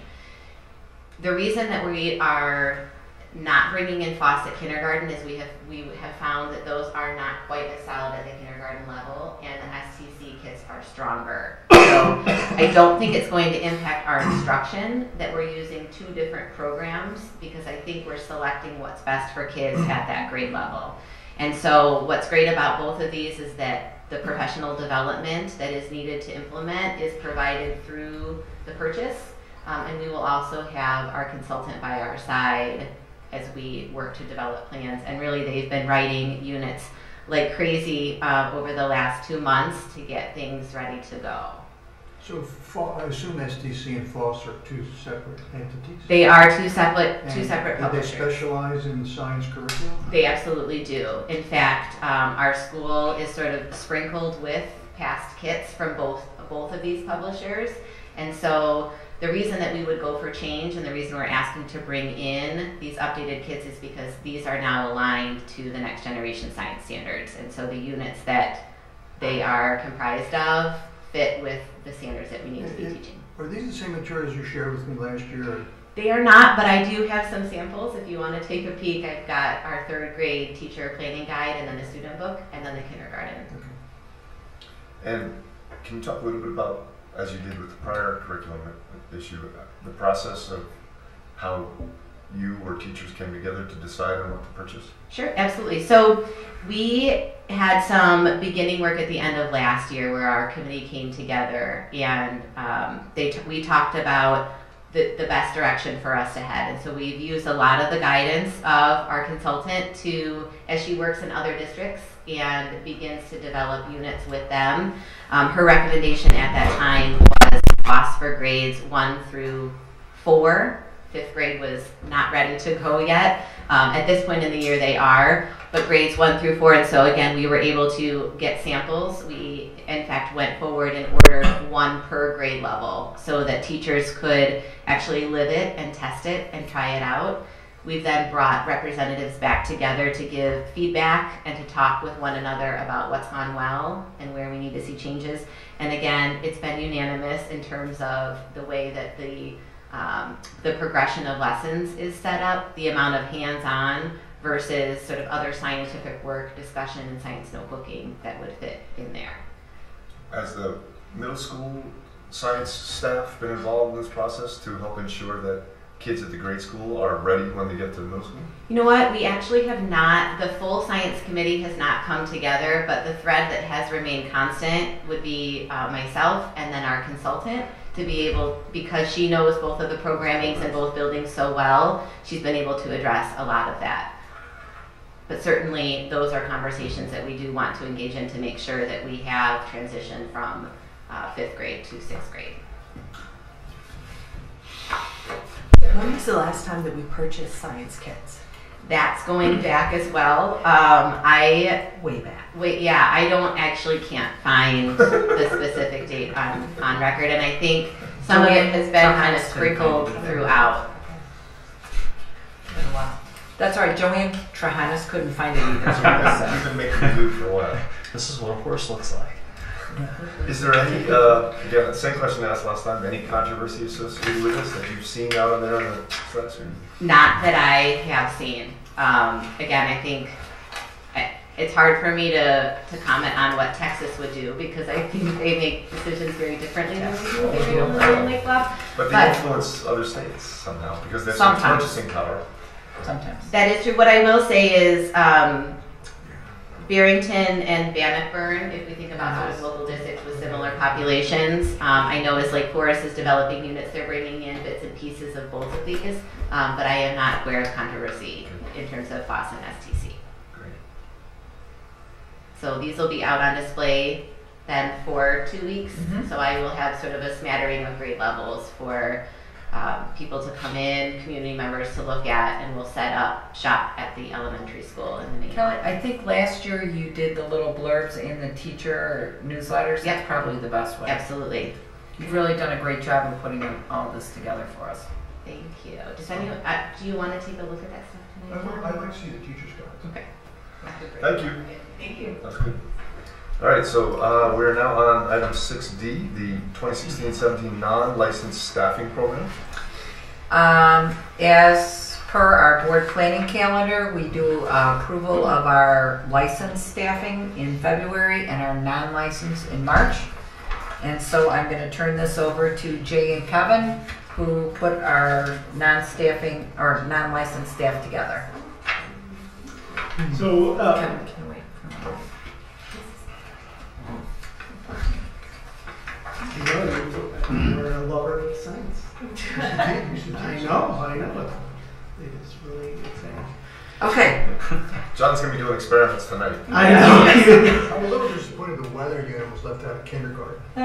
The reason that we are not bringing in FOSS at kindergarten is we have found that those are not quite as solid at the kindergarten level, and the STC kits are stronger. So I don't think it's going to impact our instruction that we're using two different programs, because I think we're selecting what's best for kids at that grade level. And so what's great about both of these is that the professional development that is needed to implement is provided through the purchase, and we will also have our consultant by our side as we work to develop plans. And really they've been writing units like crazy over the last 2 months to get things ready to go. So I assume STC and FOSS are two separate entities? They are two separate Do they publishers. specialize in science curriculum? They absolutely do. In fact, our school is sort of sprinkled with past kits from both of these publishers, And so the reason that we would go for change and the reason we're asking to bring in these updated kits is because these are now aligned to the next generation science standards. And so the units that they are comprised of fit with the standards that we need to be teaching. Are these the same materials you shared with me last year? They are not, but I do have some samples. If you want to take a peek, I've got our 3rd grade teacher planning guide and then the student book and then the kindergarten. And can you talk a little bit about, as you did with the prior curriculum issue, the process of how you or teachers came together to decide on what to purchase? Sure, absolutely. So we had some beginning work at the end of last year where our committee came together and we talked about the best direction for us to head. And so we've used a lot of the guidance of our consultant as she works in other districts and begins to develop units with them. Her recommendation at that time was cost for grades 1 through 4. 5th grade was not ready to go yet. At this point in the year they are, but grades 1 through 4, and so again we were able to get samples. We in fact went forward and ordered 1 per grade level so that teachers could actually live it and test it and try it out. We've then brought representatives back together to give feedback and to talk with one another about what's gone well and where we need to see changes. And again, it's been unanimous in terms of the way that the progression of lessons is set up, the amount of hands-on versus sort of other scientific work, discussion, and science notebooking that would fit in there. Has the middle school science staff been involved in this process to help ensure that kids at the grade school are ready when they get to middle school? You know what, we actually have not, the full science committee has not come together, but the thread that has remained constant would be myself and then our consultant to be able, because she knows both of the programmings in both buildings so well, she's been able to address a lot of that. But certainly those are conversations that we do want to engage in to make sure that we have transition from 5th grade to 6th grade. When was the last time that we purchased science kits? That's going back as well. Way back. I don't can't find the specific date on record, and I think some of it has been kind of sprinkled throughout. Been a while. That's all right. Joanne Trahanis couldn't find it either. You've been making the move for a while. This is what a horse looks like. Is there any, again, same question I asked last time, any controversy associated with this that you've seen out on there on the classroom? Not that I have seen. Again, I think it's hard for me to comment on what Texas would do because I think they make decisions very differently than we do here in Lake Bluff. But they influence other states somehow because there's some purchasing power. Sometimes. That is true. What I will say is Barrington and Bannockburn, if we think about sort of local districts with similar populations, I know as Lake Forest is developing units, they're bringing in bits and pieces of both of these, but I am not aware of controversy in terms of FOSS and STC. Great. So these will be out on display then for 2 weeks. So I will have sort of a smattering of grade levels for people to come in, community members to look at, and we'll set up shop at the elementary school in the main Kelly, hall. I think last year you did the little blurbs in the teacher newsletters. Yep. That's probably the best way. Absolutely. You've really done a great job of putting all this together for us. Thank you. Does anyone, do you want to take a look at that stuff tonight? I'd like to see the teacher's guide. Okay. Thank you. Thank you. That's good. All right, so we're now on item 6D, the 2016-17 non-licensed staffing program. As per our board planning calendar, we do approval of our licensed staffing in February and our non-licensed in March. And so I'm going to turn this over to Jay and Kevin, who put our non-staffing or non-licensed staff together. So, Kevin, can you wait for a minute? you're a lover of science. I know. It is really exciting. Okay. John's going to be doing experiments tonight. I know. I'm a little disappointed the weather unit was left out of kindergarten. No,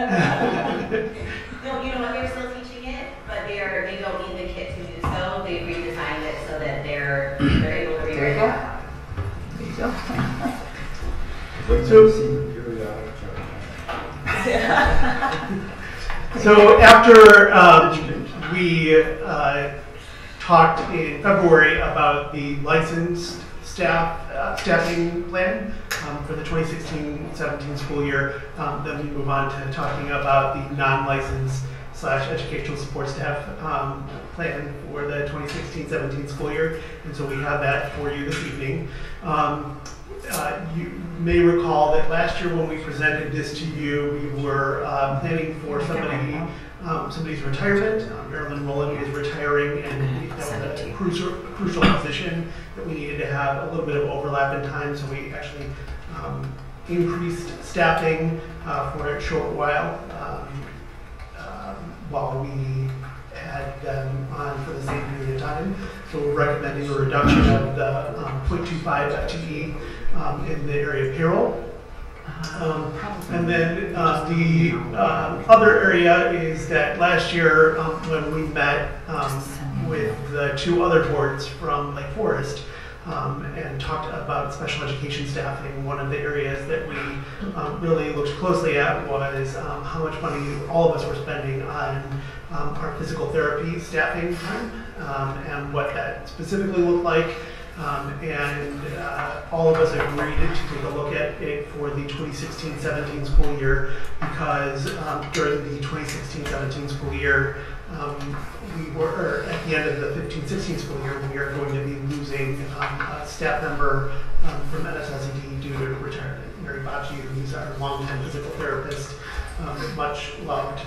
you know what? They're still teaching it, but they don't need the kit to do so. They redesigned it so that they're able to read it. There you go. So after we talked in February about the licensed staffing plan for the 2016-17 school year, then we move on to talking about the non-licensed / educational support staff plan for the 2016-17 school year. And so we have that for you this evening. You may recall that last year when we presented this to you, we were planning for somebody's retirement. Marilyn Mullen is retiring, and that was a crucial position that we needed to have a little bit of overlap in time, so we actually increased staffing for a short while we had them on for the same period of time. So we're recommending a reduction of the 0.25 FTE in the area of payroll. And then the other area is that last year when we met with the two other boards from Lake Forest and talked about special education staffing, one of the areas that we really looked closely at was how much money all of us were spending on our physical therapy staffing time and what that specifically looked like. And all of us agreed to take a look at it for the 2016-17 school year because during the 2016-17 school year, or at the end of the 15-16 school year, we are going to be losing a staff member from NSSED due to retirement. Mary Bocci, who's our longtime physical therapist, much loved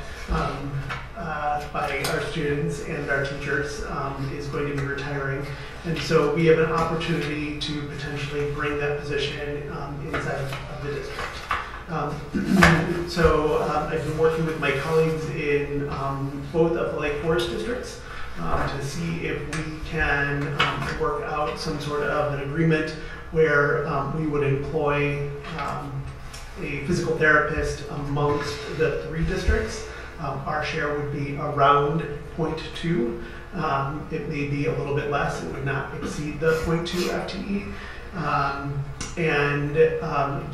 by our students and our teachers, is going to be retiring. And so we have an opportunity to potentially bring that position inside of the district. So I've been working with my colleagues in both of the Lake Forest districts to see if we can work out some sort of an agreement where we would employ a physical therapist amongst the three districts. Our share would be around 0.2. It may be a little bit less. It would not exceed the 0.2 FTE.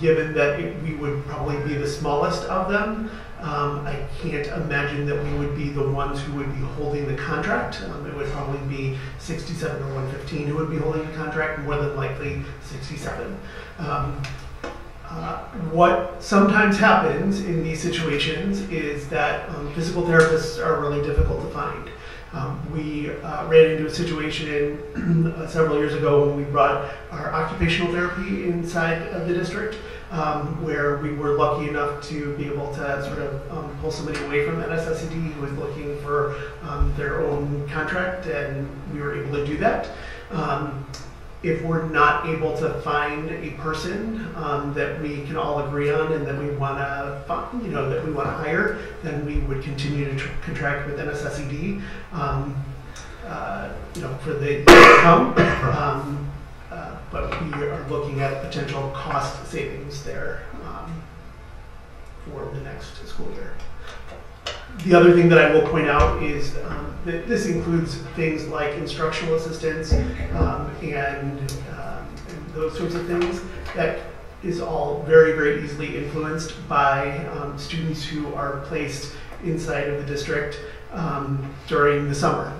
Given that we would probably be the smallest of them, I can't imagine that we would be the ones who would be holding the contract. It would probably be 67 or 115 who would be holding the contract, more than likely 67. What sometimes happens in these situations is that physical therapists are really difficult to find. We ran into a situation several years ago when we brought our occupational therapy inside of the district, where we were lucky enough to be able to sort of pull somebody away from NSSED who was looking for their own contract, and we were able to do that. If we're not able to find a person that we can all agree on and that we want to, that we want to hire, then we would continue to contract with NSSED, for the year to come. But we are looking at potential cost savings there for the next school year. The other thing that I will point out is that this includes things like instructional assistants and those sorts of things. That is all very, very easily influenced by students who are placed inside of the district during the summer.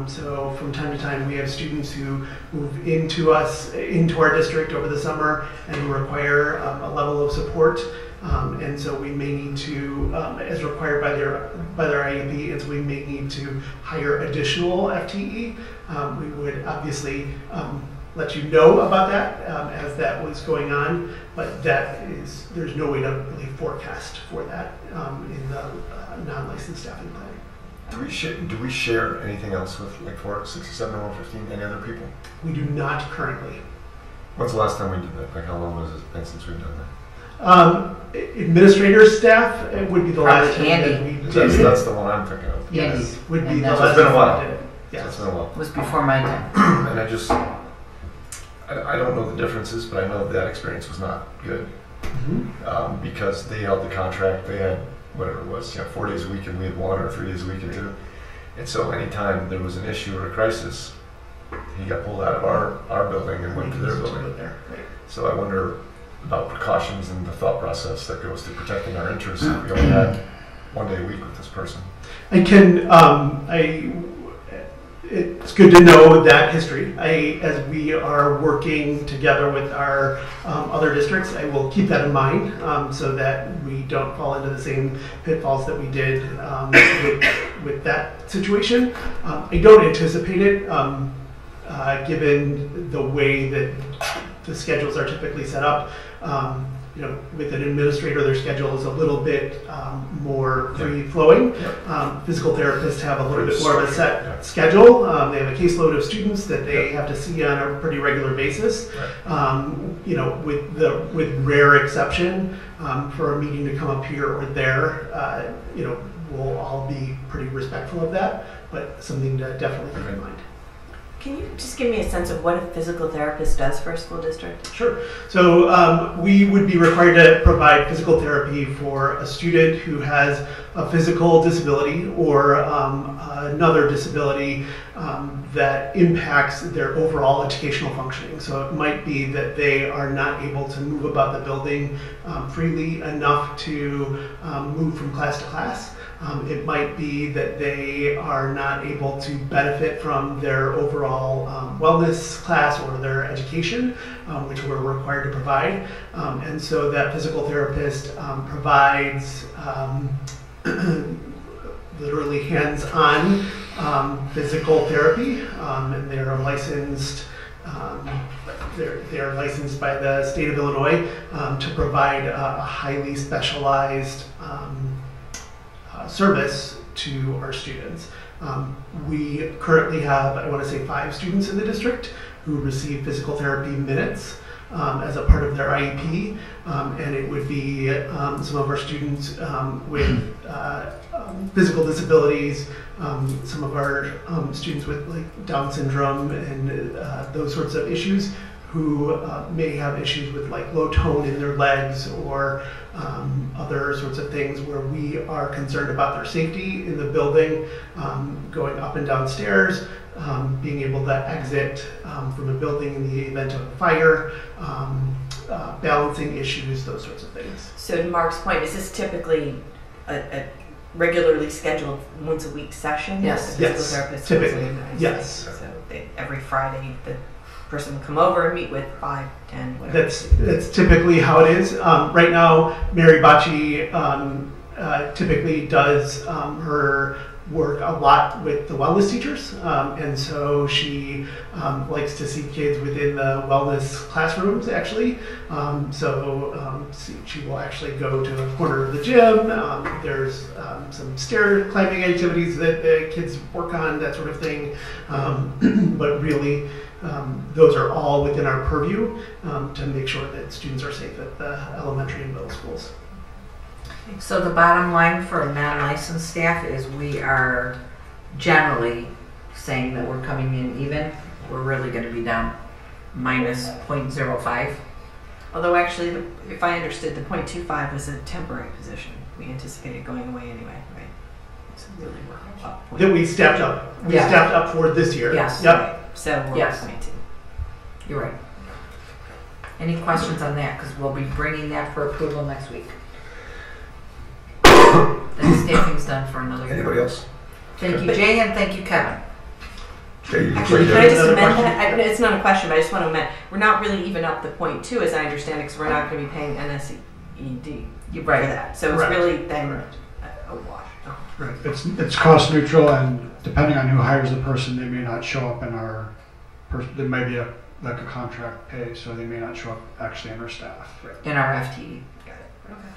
So from time to time we have students who move into our district over the summer and who require a level of support. And so we may need to, as required by their IEP, and so we may need to hire additional FTE. We would obviously let you know about that as that was going on, but there's no way to really forecast for that in the non-licensed staffing plan. Do we share anything else with Lake Forest, 67 or 115, any other people? We do not currently. When's the last time we did that? Like how long has it been since we've done that? Administrator staff, it would be the last time that we did it. That's the one I'm thinking of. Yes, would be the So last it's been a time while. we did it. Yes. It's been a while. It was before my time. And I don't know the differences, but I know that experience was not good because they held the contract. They had whatever it was, 4 days a week, and we had 1 or 3 days a week and 2. And so anytime there was an issue or a crisis, he got pulled out of our building and went to their building. So I wonder about precautions and the thought process that goes to protecting our interests if we only had 1 day a week with this person? I can, it's good to know that history. As we are working together with our other districts, I will keep that in mind so that we don't fall into the same pitfalls that we did with that situation. I don't anticipate it, given the way that the schedules are typically set up. You know, with an administrator, their schedule is a little bit more free-flowing. Physical therapists have a little bit more of a set schedule. They have a caseload of students that they have to see on a pretty regular basis. You know, with rare exception for a meeting to come up here or there, you know, we'll all be pretty respectful of that, but something to definitely keep in mind. Can you just give me a sense of what a physical therapist does for a school district? Sure. So we would be required to provide physical therapy for a student who has a physical disability or another disability that impacts their overall educational functioning. So it might be that they are not able to move about the building freely enough to move from class to class. It might be that they are not able to benefit from their overall wellness class or their education, which we're required to provide. And so that physical therapist provides literally hands-on physical therapy, and they're licensed. They're licensed by the state of Illinois to provide a highly specialized service to our students. We currently have, I want to say, 5 students in the district who receive physical therapy minutes as a part of their IEP, and it would be some of our students with physical disabilities, some of our students with like Down syndrome and those sorts of issues who may have issues with like low tone in their legs or other sorts of things where we are concerned about their safety in the building, going up and down stairs, being able to exit from a building in the event of a fire, balancing issues, those sorts of things. So to Mark's point, is this typically a regularly scheduled once a week session? Yes. The physical therapist Typically. Yes. So every Friday the person will come over and meet with 5, 10, whatever. That's typically how it is. Right now, Mary Bocci typically does her work a lot with the wellness teachers, and so she likes to see kids within the wellness classrooms actually. She will actually go to a corner of the gym. There's some stair climbing activities that the kids work on, that sort of thing. But really, those are all within our purview to make sure that students are safe at the elementary and middle schools. So the bottom line for non-licensed staff is we are generally saying that we're coming in even. We're really going to be down minus 0.05. Although actually, if I understood, the 0.25 was a temporary position. We anticipated going away anyway, right? So really we're up. That we stepped up. We stepped up for this year. Yes. Yep. Right. So we're Yes. 0.2. You're right. Any questions on that? Because we'll be bringing that for approval next week. Then staffing's done for another year. Anybody else? Thank you, Jay, and thank you, Kevin. Jay, Actually, can I just Another amend question? that? It's not a question, but I just want to amend. We're not really even up the 0.2 as I understand it, because we're not going to be paying NSED for that. So it's Correct. really then Correct. a wash. Oh. Right. It's cost neutral, and depending on who hires the person, they may not show up in our. There may be like a contract pay, so they may not show up actually in our staff. Right. In our FTE. Got it. Okay.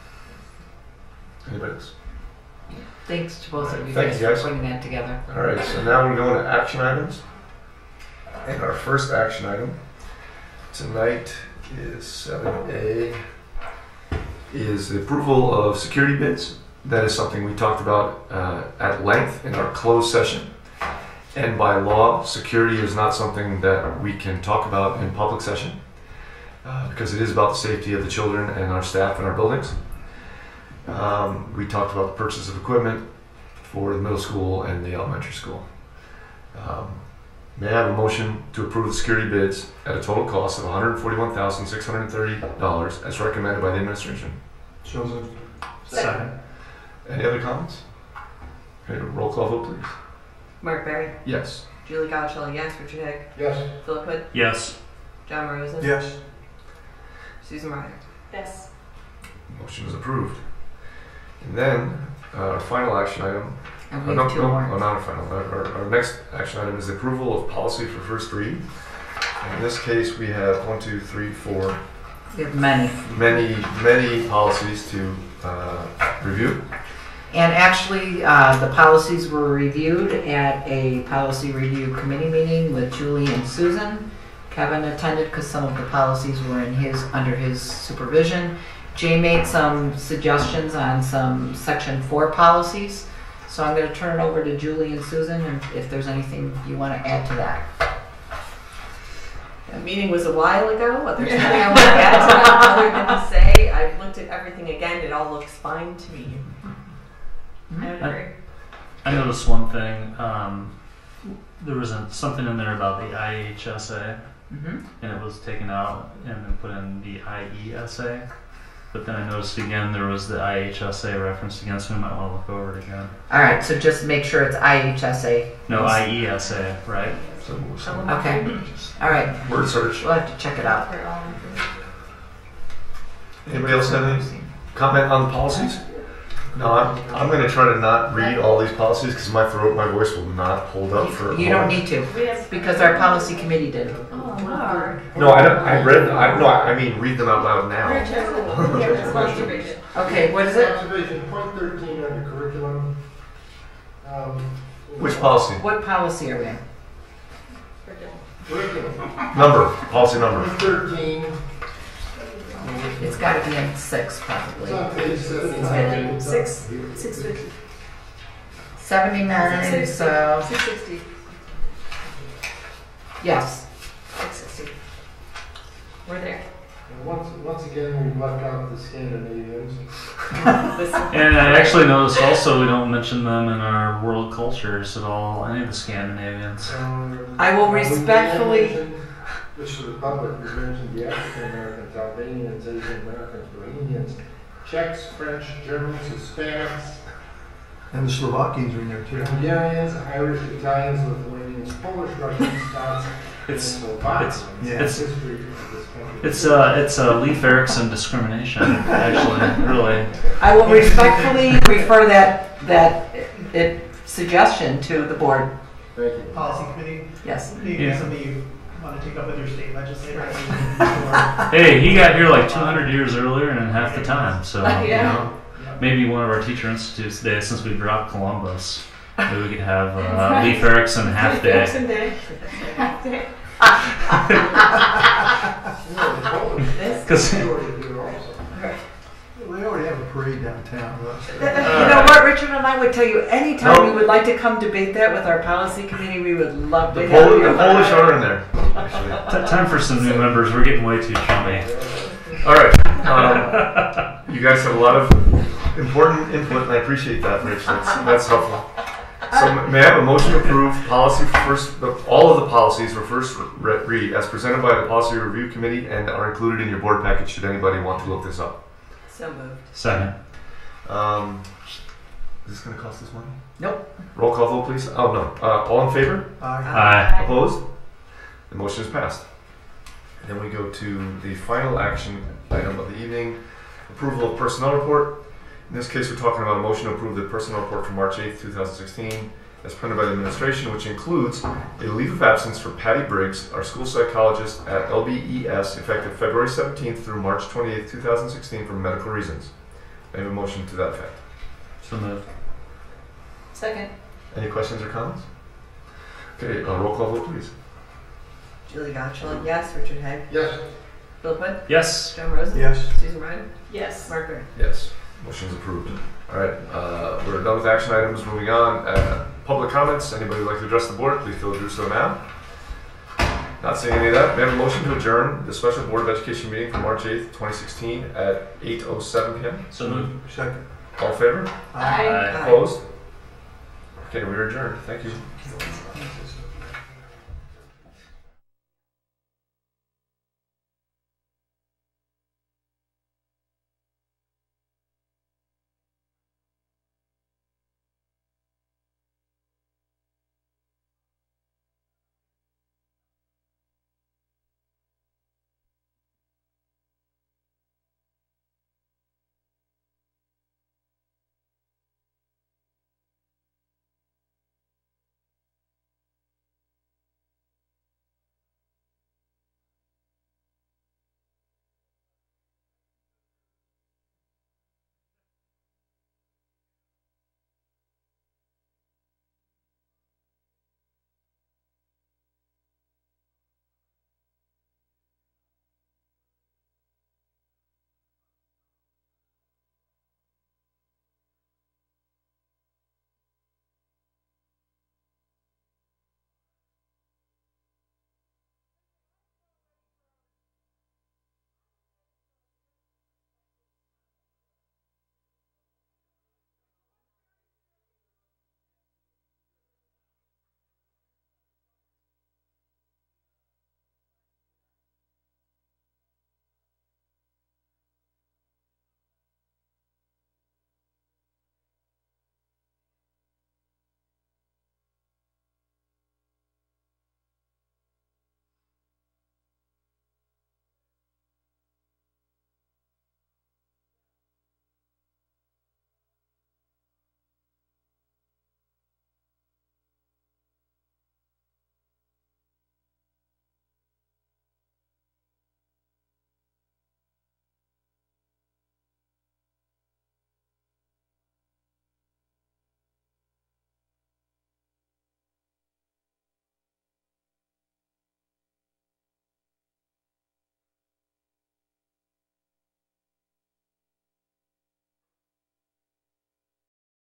Anybody else? Thanks to both of you Thank guys you, guys. for putting that together. All right, so now we're going to action items. And our first action item tonight is 7A, is the approval of security bids. That is something we talked about at length in our closed session. And by law, security is not something that we can talk about in public session because it is about the safety of the children and our staff in our buildings. We talked about the purchase of equipment for the middle school and the elementary school. May I have a motion to approve the security bids at a total cost of $141,630 as recommended by the administration? So moved. Second. Any other comments? Okay, roll call vote, please. Mark Berry, Yes. Julie Godchill, yes. Richard Haig, Yes. Philip Hood, Yes. John Rosen, Yes. Susan Ryder. Yes. Motion is approved. And then, our final action item. And Oh, we no, have two no, more. oh, not a final. Our next action item is the approval of policy for first read. In this case, we have 1, 2, 3, 4, We have many. many policies to review. And actually, the policies were reviewed at a policy review committee meeting with Julie and Susan. Kevin attended because some of the policies were under his supervision. Jay made some suggestions on some section 4 policies. So I'm going to turn it over to Julie and Susan, and if there's anything you want to add to that. The meeting was a while ago. There's nothing I want to add to that other than to say I've looked at everything again. It all looks fine to me. I would agree. I noticed one thing. There was something in there about the IHSA, Mm-hmm. and it was taken out and then put in the IESA. But then I noticed again there was the IHSA referenced again, so we might want to look over it again. All right, so just make sure it's IHSA. No, IESA, right? So Okay. All right, word search. we'll have to check it out. Anybody else have any comment on the policies? No, I'm going to try to not read all these policies because my voice will not hold up for. You don't need to, because our policy committee did. Oh, Mark. No, I mean read them out loud now. Okay, what is it? Observation, point 13 under curriculum. Which policy? What policy are we in? Curriculum. Number. Policy number. Point 13. It's got to be in 6, It's probably. on page 79. 650. 79, so 660. yes. 660. We're there. And once again, we've left out the Scandinavians. And I actually noticed also we don't mention them in our world cultures at all, any of the Scandinavians. I will We respectfully. mentioned, which to the public, we mentioned the African Americans, Albanians, Asian Americans, Bohemians, Czechs, French, Germans, Hispanics, And the Slovakians are in there too. Hungarians, Irish, Italians, Lithuanians, Polish, Russians, Scots, and It's Slovakians. Yeah. History of this country. it's Leif Erikson discrimination, actually, really. I will respectfully refer that suggestion to the board. Thank you. Policy committee, Yes. maybe Yeah. something you want to take up with your state legislator. Hey, he got here like 200 years earlier and in half the time, so you Yeah. know, maybe one of our teacher institutes today, since we dropped Columbus, maybe we could have Leif Erikson half day. Half day. Because They already have a parade downtown. You know what, Richard and I would tell you, anytime you would like to come debate that with our policy committee, we would love to The have you. Polish are in there. Actually. time for some new members. We're getting way too chummy. All right. You guys have a lot of important input, and I appreciate that, Rich. That's helpful. So may I have a motion to approve policy for all of the policies for first read as presented by the Policy Review Committee and are included in your board package should anybody want to look this up. So moved. Second. Is this going to cost us money? Nope. Roll call vote, please. Oh, no. All in favor? Aye. Opposed? The motion is passed. And then we go to the final action item of the evening, approval of personnel report. In this case, we're talking about a motion to approve the personnel report for March 8th, 2016, as printed by the administration, which includes a leave of absence for Patty Briggs, our school psychologist at LBES, effective February 17th through March 28th, 2016, for medical reasons. I have a motion to that effect. So moved. Second. Any questions or comments? Okay, roll call vote, please. Julie Godchill, yes. Richard Haig, Yes. Philip Hood, Yes. John Rosen, Yes. Susan Ryder, Yes. Mark Berry. Yes. Motion is approved. All right, we're done with action items. Moving on, public comments. Anybody who'd like to address the board, please feel to do so now. Not seeing any of that. May I have a motion to adjourn the special Board of Education meeting for March 8th, 2016 at 8:07 p.m. So moved. Second. All in favor? Aye. Opposed? Okay, we're adjourned. Thank you.